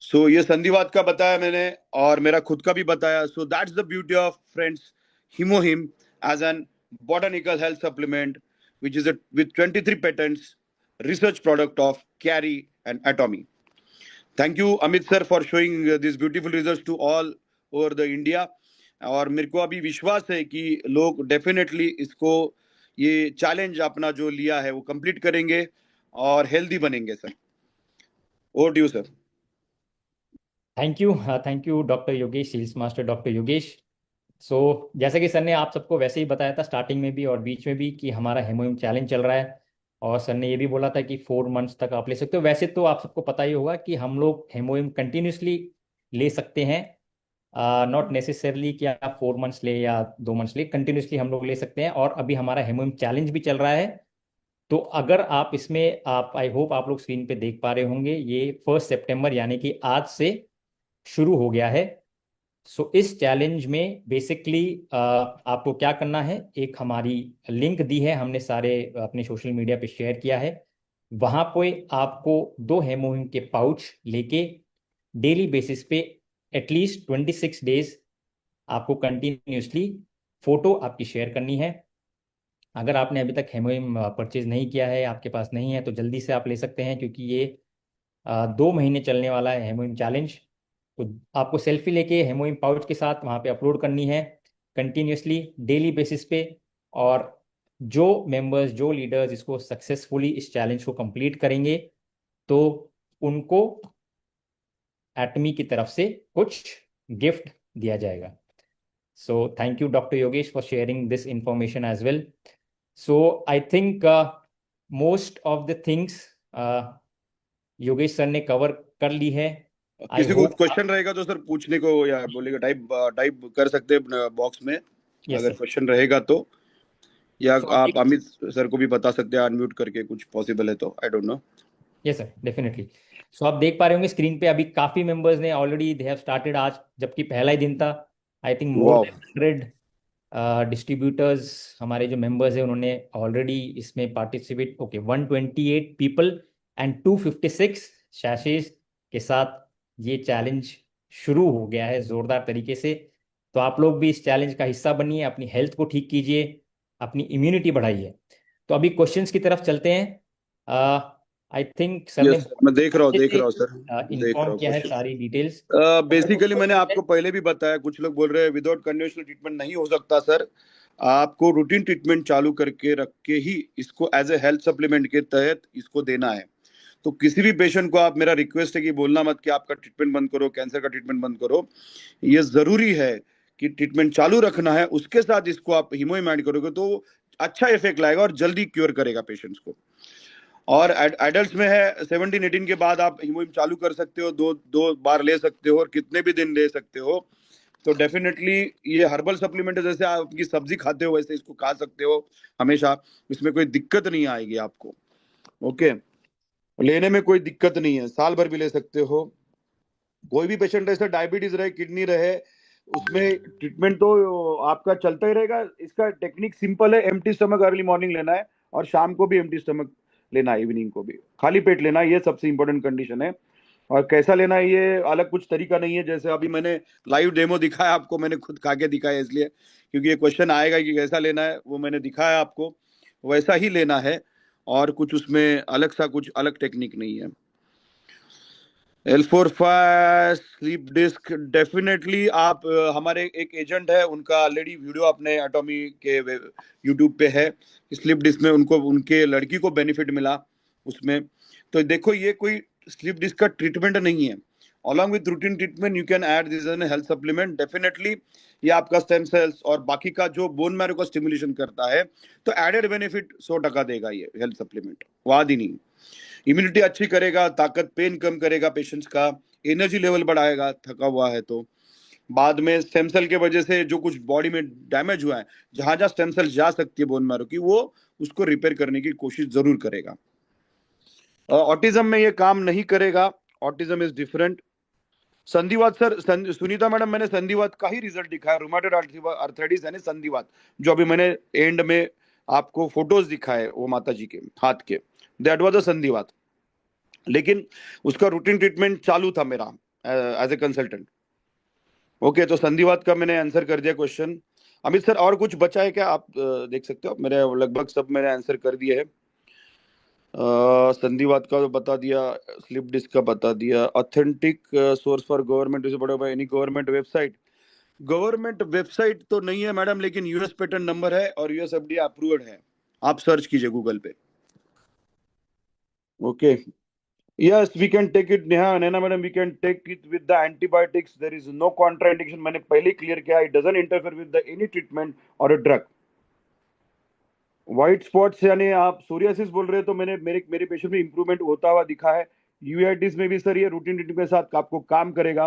सो ये संधिवात का बताया मैंने और मेरा खुद का भी बताया। So that's the beauty of friends Hemohim as an botanical health supplement, which is with 23 patents, research product of Carey and Atomy. Thank you Amit sir for showing these beautiful results to all over the India. और मेरे को अभी विश्वास है कि लोग definitely इसको, ये चैलेंज अपना जो लिया है वो कंप्लीट करेंगे और हेल्दी बनेंगे sir. Over to you sir. Thank you doctor Yogesh, sales master doctor Yogesh. So जैसा कि सर ने आप सबको वैसे ही बताया था स्टार्टिंग में भी और बीच में भी कि हमारा हेमोइम चैलेंज चल रहा है, और सर ने ये भी बोला था कि 4 मंथ्स तक आप ले सकते हो। वैसे तो आप सबको पता ही होगा कि हम लोग हेमोइम कंटिन्यूसली ले सकते हैं, नॉट नेसेसरली कि आप 4 मंथ्स ले या 2 मंथ्स ले, कंटिन्यूसली हम लोग ले सकते हैं। और अभी हमारा हेमोइम चैलेंज भी चल रहा है तो अगर आप इसमें आप आई होप आप लोग स्क्रीन पे देख पा रहे होंगे, ये 1 सितंबर यानी कि आज से शुरू हो गया है। सो इस चैलेंज में बेसिकली आपको क्या करना है, एक हमारी लिंक दी है, हमने सारे अपने सोशल मीडिया पे शेयर किया है। वहां पे आपको 2 हेमोहिम के पाउच लेके डेली बेसिस पे एटलीस्ट 26 डेज आपको कंटिन्यूसली फोटो आपकी शेयर करनी है। अगर आपने अभी तक हेमोहिम परचेज नहीं किया है, आपके पास नहीं है, तो जल्दी से आप ले सकते हैं, क्योंकि ये 2 महीने चलने वाला है हेमोहिम चैलेंज। तो आपको सेल्फी लेके हेमोहिम पाउच के साथ वहाँ पे अपलोड करनी है कंटिन्यूसली डेली बेसिस पे। और जो मेंबर्स, जो लीडर्स इसको सक्सेसफुली इस चैलेंज को कंप्लीट करेंगे, तो उनको एटमी की तरफ से कुछ गिफ्ट दिया जाएगा। So thank you doctor Yogesh for sharing this information as well. So I think most of the things Yogesh sir ने कवर कर ली है। आई किसी को होप। क्वेश्चन रहेगा तो सर पूछने को या बोलेगा, टाइप टाइप कर सकते हैं बॉक्स में, यस अगर सर। क्वेश्चन रहेगा तो। या सो आप अमित सर को भी बता सकते हैं अनम्यूट करके, कुछ पॉसिबल है तो, I don't know. Yes sir, definitely. So आप देख पा रहे होंगे स्क्रीन पे, अभी काफी मेंबर्स ने ऑलरेडी दे हैव स्टार्टेड आज, जबकि पहला ही दिन था। आई थिंक मोर वाह, देन 100 डिस्ट्रीब्यूटर्स हमारे जो मेंबर्स हैं उन्होंने ऑलरेडी इसमें पार्टिसिपेट। ओके, 128 पीपल एंड 256 शैशेज के साथ ये चैलेंज शुरू हो गया है जोरदार तरीके से। तो आप लोग भी इस चैलेंज का हिस्सा बनिए, अपनी हेल्थ को ठीक कीजिए, अपनी इम्यूनिटी बढ़ाइए। तो अभी क्वेश्चंस की तरफ चलते हैं। आई थिंक सर ने यस मैं देख रहा हूँ, अच्छे देख से रहा हूँ सर, देख रहा इन्फॉर्म हूँ किया है क्वेश्चन। सारी डिटेल्स। बेसिकली मैंने आपको पहले भी बताया, कुछ लोग बोल रहे हैं विदाउट कन्वेंशनल ट्रीटमेंट नहीं हो सकता सर। आपको रूटीन ट्रीटमेंट चालू करके रख के ही इसको एज ए हेल्थ सप्लीमेंट के तहत इसको देना है। तो किसी भी पेशेंट को आप, मेरा रिक्वेस्ट है कि बोलना मत कि आपका ट्रीटमेंट बंद करो, कैंसर का ट्रीटमेंट बंद करो। ये जरूरी है कि ट्रीटमेंट चालू रखना है, उसके साथ इसको आप हीमोहिम ऐड करोगे तो अच्छा इफेक्ट लाएगा और जल्दी क्योर करेगा पेशेंट्स को। और एडल्ट्स में है 17-18 के बाद आप हीमोहिम चालू कर सकते हो, दो दो बार ले सकते हो और कितने भी दिन ले सकते हो। तो डेफिनेटली ये हर्बल सप्लीमेंट है, जैसे आप आपकी सब्जी खाते हो वैसे इसको खा सकते हो हमेशा, इसमें कोई दिक्कत नहीं आएगी आपको। ओके, लेने में कोई दिक्कत नहीं है, साल भर भी ले सकते हो। कोई भी पेशेंट ऐसा डायबिटीज रहे, किडनी रहे, उसमें ट्रीटमेंट तो आपका चलता ही रहेगा। इसका टेक्निक सिंपल है, एम्प्टी स्टमक अर्ली मॉर्निंग लेना है और शाम को भी एम्प्टी स्टमक लेना है, इवनिंग को भी खाली पेट लेना है, ये सबसे इंपॉर्टेंट कंडीशन है। और कैसा लेना है ये अलग कुछ तरीका नहीं है, जैसे अभी मैंने लाइव डेमो दिखाया आपको, मैंने खुद खा के दिखाया इसलिए, क्योंकि ये क्वेश्चन आएगा कि कैसा लेना है, वो मैंने दिखाया आपको, वैसा ही लेना है। और कुछ उसमें अलग सा कुछ अलग टेक्निक नहीं है। L4 स्लीप डिस्क डेफिनेटली आप हमारे एक एजेंट है, उनका ऑलरेडी वीडियो अपने एटॉमी के यूट्यूब पे है। स्लीप डिस्क में उनको, उनके लड़की को बेनिफिट मिला उसमें। तो देखो ये कोई स्लीप डिस्क का ट्रीटमेंट नहीं है, along with routine treatment you can add this an health supplement definitely. ये आपका स्टेम सेल्स और बाकी का जो बोन मैरो का स्टिमुलेशन करता है, तो एडेड बेनिफिट 100% देगा ये हेल्थ सप्लीमेंट, वाद ही नहीं। इम्यूनिटी अच्छी करेगा, ताकत पेन कम करेगा पेशेंट्स का, एनर्जी लेवल बढ़ाएगा थका हुआ है तो। बाद में स्टेम सेल के वजह से जो कुछ बॉडी में डैमेज हुआ है, जहां जहां स्टेम सेल जा सकती है बोन मैरो की, वो उसको रिपेयर करने की कोशिश जरूर करेगा। ऑटिज्म में ये काम नहीं करेगा, ऑटिज्म इज डिफरेंट। संधिवात सर, सुनीता मैडम, मैंने संधिवात का ही रिजल्ट दिखाया, रुमेटॉइड आर्थराइटिस यानी संधिवात, जो अभी मैंने एंड में आपको फोटोज दिखाए वो माता जी के हाथ के, दैट वाज अ संधिवात। लेकिन उसका रूटीन ट्रीटमेंट चालू था मेरा एज ए कंसल्टेंट। ओके, तो संधिवात का मैंने आंसर कर दिया क्वेश्चन। अमित सर और कुछ बचा है क्या, आप देख सकते हो, मेरे लगभग सब मैंने आंसर कर दिया है। संधिवात का तो बता दिया, स्लिप डिस्क का बता दिया। Authentic source for government is बड़ा any government website. Government website तो नहीं है मैडम, लेकिन यूएस पेटेंट नंबर है और यूएस एफडीए अप्रूव्ड है, आप सर्च कीजिए गूगल पे। Okay, yes we can take it, Neha Naina madam, we can take it with the antibiotics, there is no contraindication, मैंने पहले क्लियर किया, it doesn't interfere with the any treatment or a drug। White spots यानी आप psoriasis बोल रहे हैं, तो मैंने मेरे मेरे पेशेंट में इंप्रूवमेंट होता हुआ दिखा है। यूआईटिस में भी सर ये रूटीन ट्रीटमेंट के साथ आपको काम करेगा।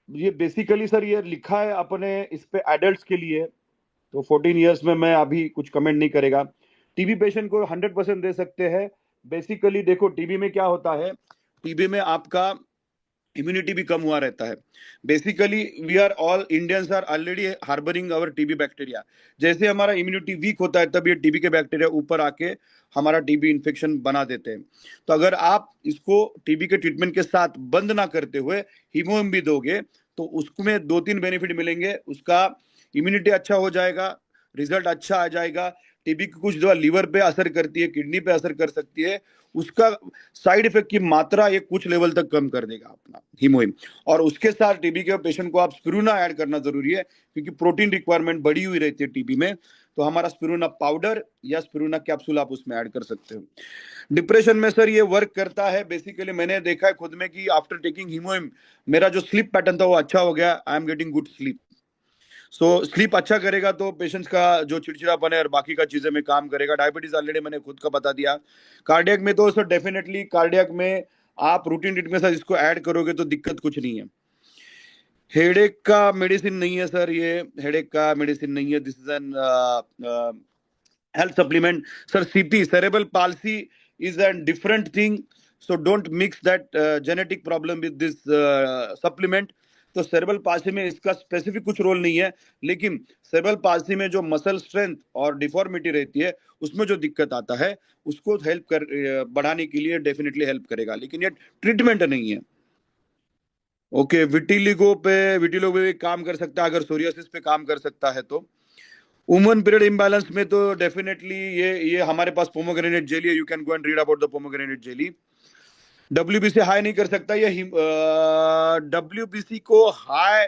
ये बेसिकली सर ये लिखा है अपने इस पे एडल्ट्स के लिए, तो 14 ईयर्स में मैं अभी कुछ कमेंट नहीं करेगा। टीबी पेशेंट को 100% दे सकते हैं। बेसिकली देखो टीबी में क्या होता है, टीबी में आपका इम्यूनिटी भी कम हुआ रहता है। Basically we are all Indians are already harbouring our TB bacteria. जैसे हमारा इम्यूनिटी वीक होता है तब ये टीबी के बैक्टीरिया ऊपर आके हमारा टीबी इन्फेक्शन बना देते हैं। तो अगर आप इसको टीबी के ट्रीटमेंट के साथ बंद ना करते हुए हीमोम भी दोगे तो उसमें 2-3 बेनिफिट मिलेंगे। उसका इम्यूनिटी अच्छा हो जाएगा, रिजल्ट अच्छा आ जाएगा। टीबी की कुछ दवा लीवर पे असर करती है, किडनी पे असर कर सकती है, उसका साइड इफेक्ट की मात्रा ये कुछ लेवल तक कम कर देगा अपना हीमोहिम। और उसके साथ टीबी के पेशेंट को आप स्पिरुलिना ऐड करना जरूरी है, क्योंकि प्रोटीन रिक्वायरमेंट बढ़ी हुई रहती है टीबी में। तो हमारा स्पिरुलिना पाउडर या स्पिरुलिना कैप्सूल आप उसमें ऐड कर सकते हो। डिप्रेशन में सर ये वर्क करता है। बेसिकली मैंने देखा है खुद में कि आफ्टर टेकिंग हीमोहिम मेरा जो स्लीप पैटर्न था वो अच्छा हो गया। I am getting good sleep. So sleep अच्छा करेगा तो पेशेंट्स का जो चिड़चिड़ापन है और बाकी का चीजें में काम करेगा। डायबिटीज ऑलरेडी मैंने खुद का बता दिया। कार्डियक में तो सर डेफिनेटली कार्डियक में आप रूटीन ट्रीटमेंट से इसको ऐड करोगे तो दिक्कत कुछ नहीं है। हेडेक का मेडिसिन नहीं है सर, ये हेडेक का मेडिसिन नहीं है। This is N health supplement. Sir, CP, cerebral palsy, is a different thing. So don't mix that genetic problem with this supplement. तो सेरेब्रल पाल्सी में इसका स्पेसिफिक कुछ रोल नहीं है, लेकिन सेरेब्रल पाल्सी में जो मसल स्ट्रेंथ और डिफॉर्मिटी रहती है उसमें जो दिक्कत आता है उसको हेल्प कर बढ़ाने के लिए डेफिनेटली हेल्प करेगा, लेकिन ये ट्रीटमेंट नहीं है। ओके, विटिलिगो पे काम कर सकता है अगर सोरियासिस पे काम कर सकता है तो। वुमन पीरियड इम्बैलेंस में तो डेफिनेटली ये हमारे पास पोमोग्रेनेट जेली है। You can go and read about the pomegranate jelly. WBC high नहीं कर सकता। ये डब्ल्यूबीसी को हाई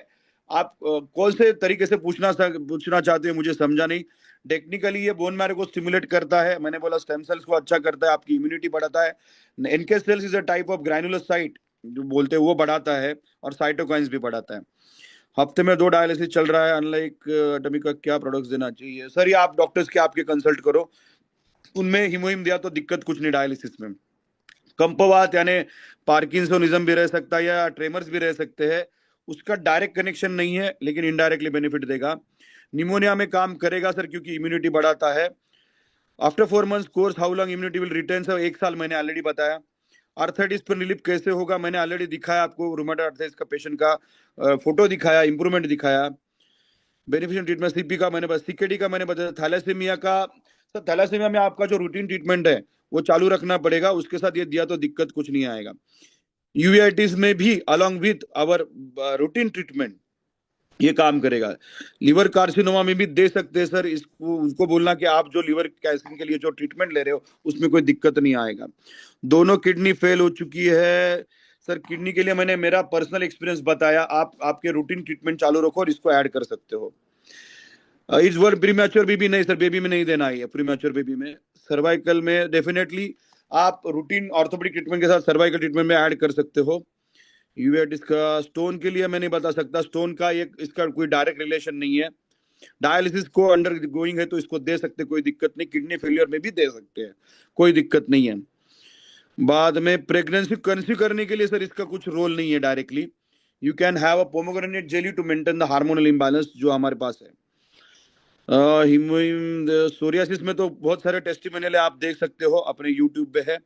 आप कौन से तरीके से पूछना चाहते हैं मुझे समझा नहीं। टेक्निकली ये बोन मैरो को स्टिमुलेट करता है, मैंने बोला स्टेम सेल्स को अच्छा करता है, आपकी इम्यूनिटी बढ़ाता है। NK cells is a type of granulocyte जो बोलते हैं वो बढ़ाता है, और साइटोकाइंस भी बढ़ाता है। हफ्ते में 2 डायलिसिस चल रहा है। अनलाइक एटॉमिक का क्या प्रोडक्ट्स देना चाहिए सर, ये आप डॉक्टर्स के आपके कंसल्ट करो, उनमें हीमोहिम दिया तो दिक्कत कुछ नहीं। डायलिसिस में कंपवात यानी पार्किंसोनिज्म भी रह सकता है या ट्रेमर्स भी रह सकते हैं, उसका डायरेक्ट कनेक्शन नहीं है लेकिन इनडायरेक्टली बेनिफिट देगा। निमोनिया में काम करेगा सर क्योंकि इम्यूनिटी बढ़ाता है। After 4 months course how long immunity will return sir, 1 साल मैंने ऑलरेडी बताया। आर्थराइटिस पर रिलीफ कैसे होगा मैंने ऑलरेडी दिखाया आपको, रूमेटॉइड आर्थराइटिस का पेशेंट का फोटो दिखाया, इंप्रूवमेंट दिखाया। बेनिफिशियल ट्रीटमेंट सीपी का मैंने बताया, सीकेडी का मैंने बताया। थैलेसीमिया का सर, थैलेसीमिया में आपका जो रूटीन ट्रीटमेंट है वो चालू रखना पड़ेगा, उसके साथ ये दिया तो दिक्कत कुछ नहीं आएगा। यूवेआइटिस में भी along with our routine treatment ये काम करेगा। लिवर कार्सिनोमा में भी दे सकते हैं सर, इसको उसको बोलना कि आप जो लिवर कैंसर के लिए जो ट्रीटमेंट ले रहे हो उसमें कोई दिक्कत नहीं आएगा। दोनों किडनी फेल हो चुकी है सर, किडनी के लिए मैंने मेरा पर्सनल एक्सपीरियंस बताया। आप आपके रूटीन ट्रीटमेंट चालू रखो और इसको ऐड कर सकते हो। इस वर्ड प्रीमैच्योर बेबी नहीं सर, बेबी में नहीं देना है प्रीमैच्योर बेबी में। सर्वाइकल में डेफिनेटली आप रूटीन ऑर्थोपेडिक ट्रीटमेंट के साथ सर्वाइकल ट्रीटमेंट में ऐड कर सकते हो। यूवेटिस का स्टोन के लिए मैं नहीं बता सकता, स्टोन का ये इसका कोई डायरेक्ट रिलेशन नहीं है। डायलिसिस को अंडर गोइंग है तो इसको दे सकते, कोई दिक्कत नहीं। किडनी फेलियर में भी दे सकते हैं, कोई दिक्कत नहीं है। बाद में प्रेगनेंसी कंसीव करने के लिए सर इसका कुछ रोल नहीं है directly. You can have a pomegranate jelly to maintain the hormonal imbalance जो हमारे पास है। सोरियासिस में तो बहुत सारे टेस्टिमोनियल आप देख सकते हो, अपने यूट्यूब पे है।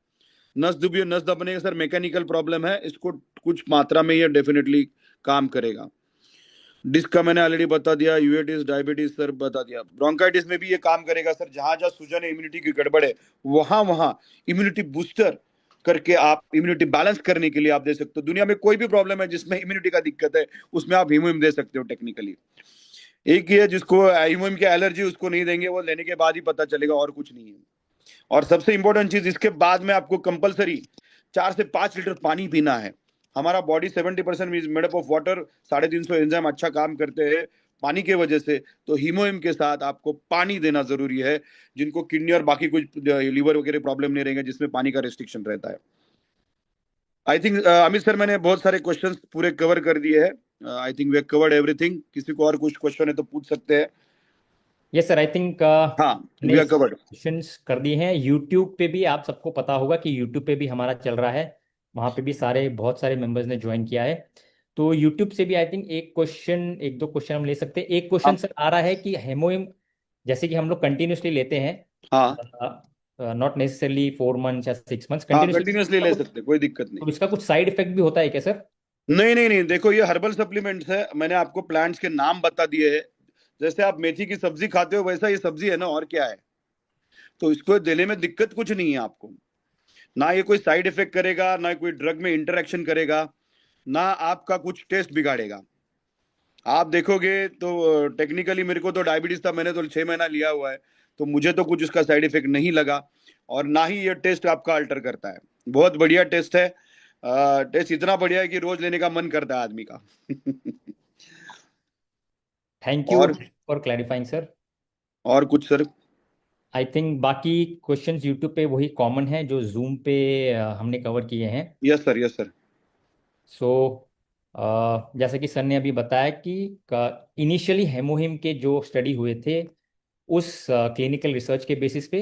नस दबने का सर मैकेनिकल प्रॉब्लम है, इसको कुछ मात्रा में ये डेफिनेटली काम करेगा। डिस्क का मैंने ऑलरेडी बता दिया। यूवेटिस डायबिटीज सर बता दिया। ब्रोंकाइटिस में भी ये काम करेगा सर, जहां जहां सूजन है, इम्यूनिटी की गड़बड़ है, वहां इम्यूनिटी बूस्टर करके आप इम्यूनिटी बैलेंस करने के लिए आप दे सकते हो। दुनिया में कोई भी प्रॉब्लम है जिसमें इम्यूनिटी का दिक्कत है उसमें आप हीमोहिम दे सकते हो टेक्निकली। एक ही है जिसको हीमोहिम की एलर्जी, उसको नहीं देंगे, वो लेने के बाद ही पता चलेगा, और कुछ नहीं है। और सबसे इंपॉर्टेंट चीज, इसके बाद में आपको कंपलसरी 4 से 5 लीटर पानी पीना है। हमारा body 70% made up of water, 350 enzyme अच्छा काम करते हैं पानी के वजह से। तो हीमोहिम के साथ आपको पानी देना जरूरी है, जिनको किडनी और बाकी कुछ लीवर वगैरह प्रॉब्लम नहीं रहेंगे जिसमें पानी का रेस्ट्रिक्शन रहता है। आई थिंक अमित सर मैंने बहुत सारे क्वेश्चंस पूरे कवर कर दिए हैं। I think we covered everything. किसी को और कुछ क्वेश्चन है तो पूछ सकते हैं। यस सर, आई थिंक हाँ, वी आर कवर्ड। क्वेश्चंस कर दिए हैं। यूट्यूब पे भी आप सबको पता होगा कि यूट्यूब पे भी हमारा चल रहा है, वहाँ पे भी बहुत सारे मेंबर्स ने ज्वाइन किया है। तो यूट्यूब से भी आई थिंक एक दो क्वेश्चन हम ले सकते हैं। एक क्वेश्चन सर आ रहा है कि हेमोहिम जैसे कि हम लोग कंटिन्यूसली लेते हैं, हाँ नॉट नेसेसरली 4 मंथ्स या 6 मंथ्स, हाँ कंटिन्यूसली, कंटिन्यूसली ले सकते, कोई दिक्कत नहीं। तो इसका कुछ साइड इफेक्ट भी होता है क्या सर? नहीं नहीं नहीं, देखो ये हर्बल सप्लीमेंट्स है, मैंने आपको प्लांट्स के नाम बता दिए हैं। जैसे आप मेथी की सब्जी खाते हो वैसा ये सब्जी है ना, और क्या है। तो इसको देने में दिक्कत कुछ नहीं है आपको, ना ये कोई साइड इफेक्ट करेगा, ना कोई ड्रग में इंटरेक्शन करेगा, ना आपका कुछ टेस्ट बिगाड़ेगा। आप देखोगे तो टेक्निकली मेरे को तो डायबिटीज था, मैंने तो 6 महीना लिया हुआ है, तो मुझे तो कुछ इसका साइड इफेक्ट नहीं लगा, और ना ही ये टेस्ट आपका अल्टर करता है। बहुत बढ़िया टेस्ट है, टेस्ट इतना बढ़िया है कि रोज लेने का मन करता है आदमी का। थैंक यू और फॉर क्लैरिफाइंग सर। और कुछ सर? आई थिंक बाकी क्वेश्चंस यूट्यूब पे वही कॉमन है जो जूम पे हमने कवर किए हैं। Yes sir, yes sir. So जैसे कि सर ने अभी बताया कि इनिशियली हेमोहिम के जो स्टडी हुए थे उस क्लिनिकल रिसर्च के बेसिस पे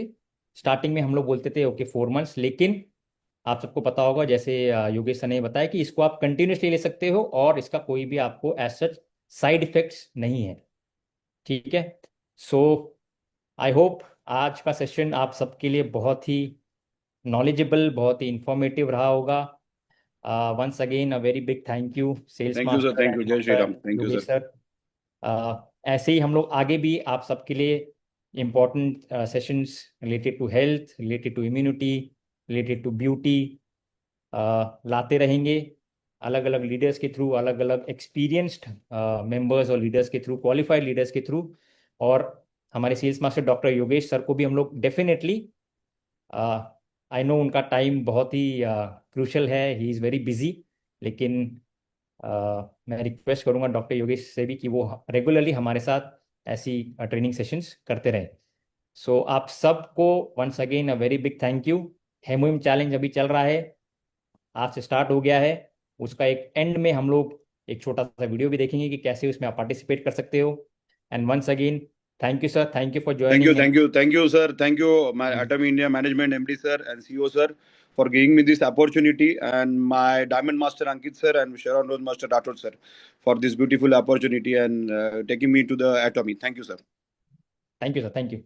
स्टार्टिंग में हम लोग बोलते थे ओके 4 मंथ्स, लेकिन आप सबको पता होगा जैसे योगेश सर ने बताया कि इसको आप कंटिन्यूसली ले सकते हो और इसका कोई भी आपको एज सच साइड इफेक्ट्स नहीं है। ठीक है। सो आई होप आज का सेशन आप सबके लिए बहुत ही नॉलेजेबल, बहुत ही इंफॉर्मेटिव रहा होगा। Once again a very big thank you sales thank you sir, master thank and you, जय Shri Ram, doctor thank you Yogesh sir. Sir. ऐसे ही हम लोग आगे भी आप सबके लिए important sessions related to health, related to immunity, related to beauty लाते रहेंगे, अलग अलग लीडर्स के थ्रू, अलग अलग एक्सपीरियंस्ड मेंबर्स और लीडर्स के थ्रू, क्वालिफाइड लीडर्स के थ्रू। और हमारे sales master doctor Yogesh sir को भी हम लोग डेफिनेटली, आई नो उनका टाइम बहुत ही क्रूशल है, ही इज़ वेरी बिजी, लेकिन मैं रिक्वेस्ट करूंगा डॉक्टर योगेश से भी कि वो रेगुलरली हमारे साथ ऐसी ट्रेनिंग सेशंस करते रहें। सो आप सबको once again a very big thank you. Hemohim challenge अभी चल रहा है, आज से स्टार्ट हो गया है। उसका एक एंड में हम लोग एक छोटा सा वीडियो भी देखेंगे कि कैसे उसमें आप पार्टिसिपेट कर सकते हो। And once again thank you sir, thank you for thank you, joining. Thank you, thank you sir, thank you my Atomy India management MD sir and CEO sir for giving me this opportunity, and my Diamond Master Ankit sir and Sharon Rose Master Rathod sir for this beautiful opportunity and taking me to the Atomy. Thank you sir. Thank you sir, thank you.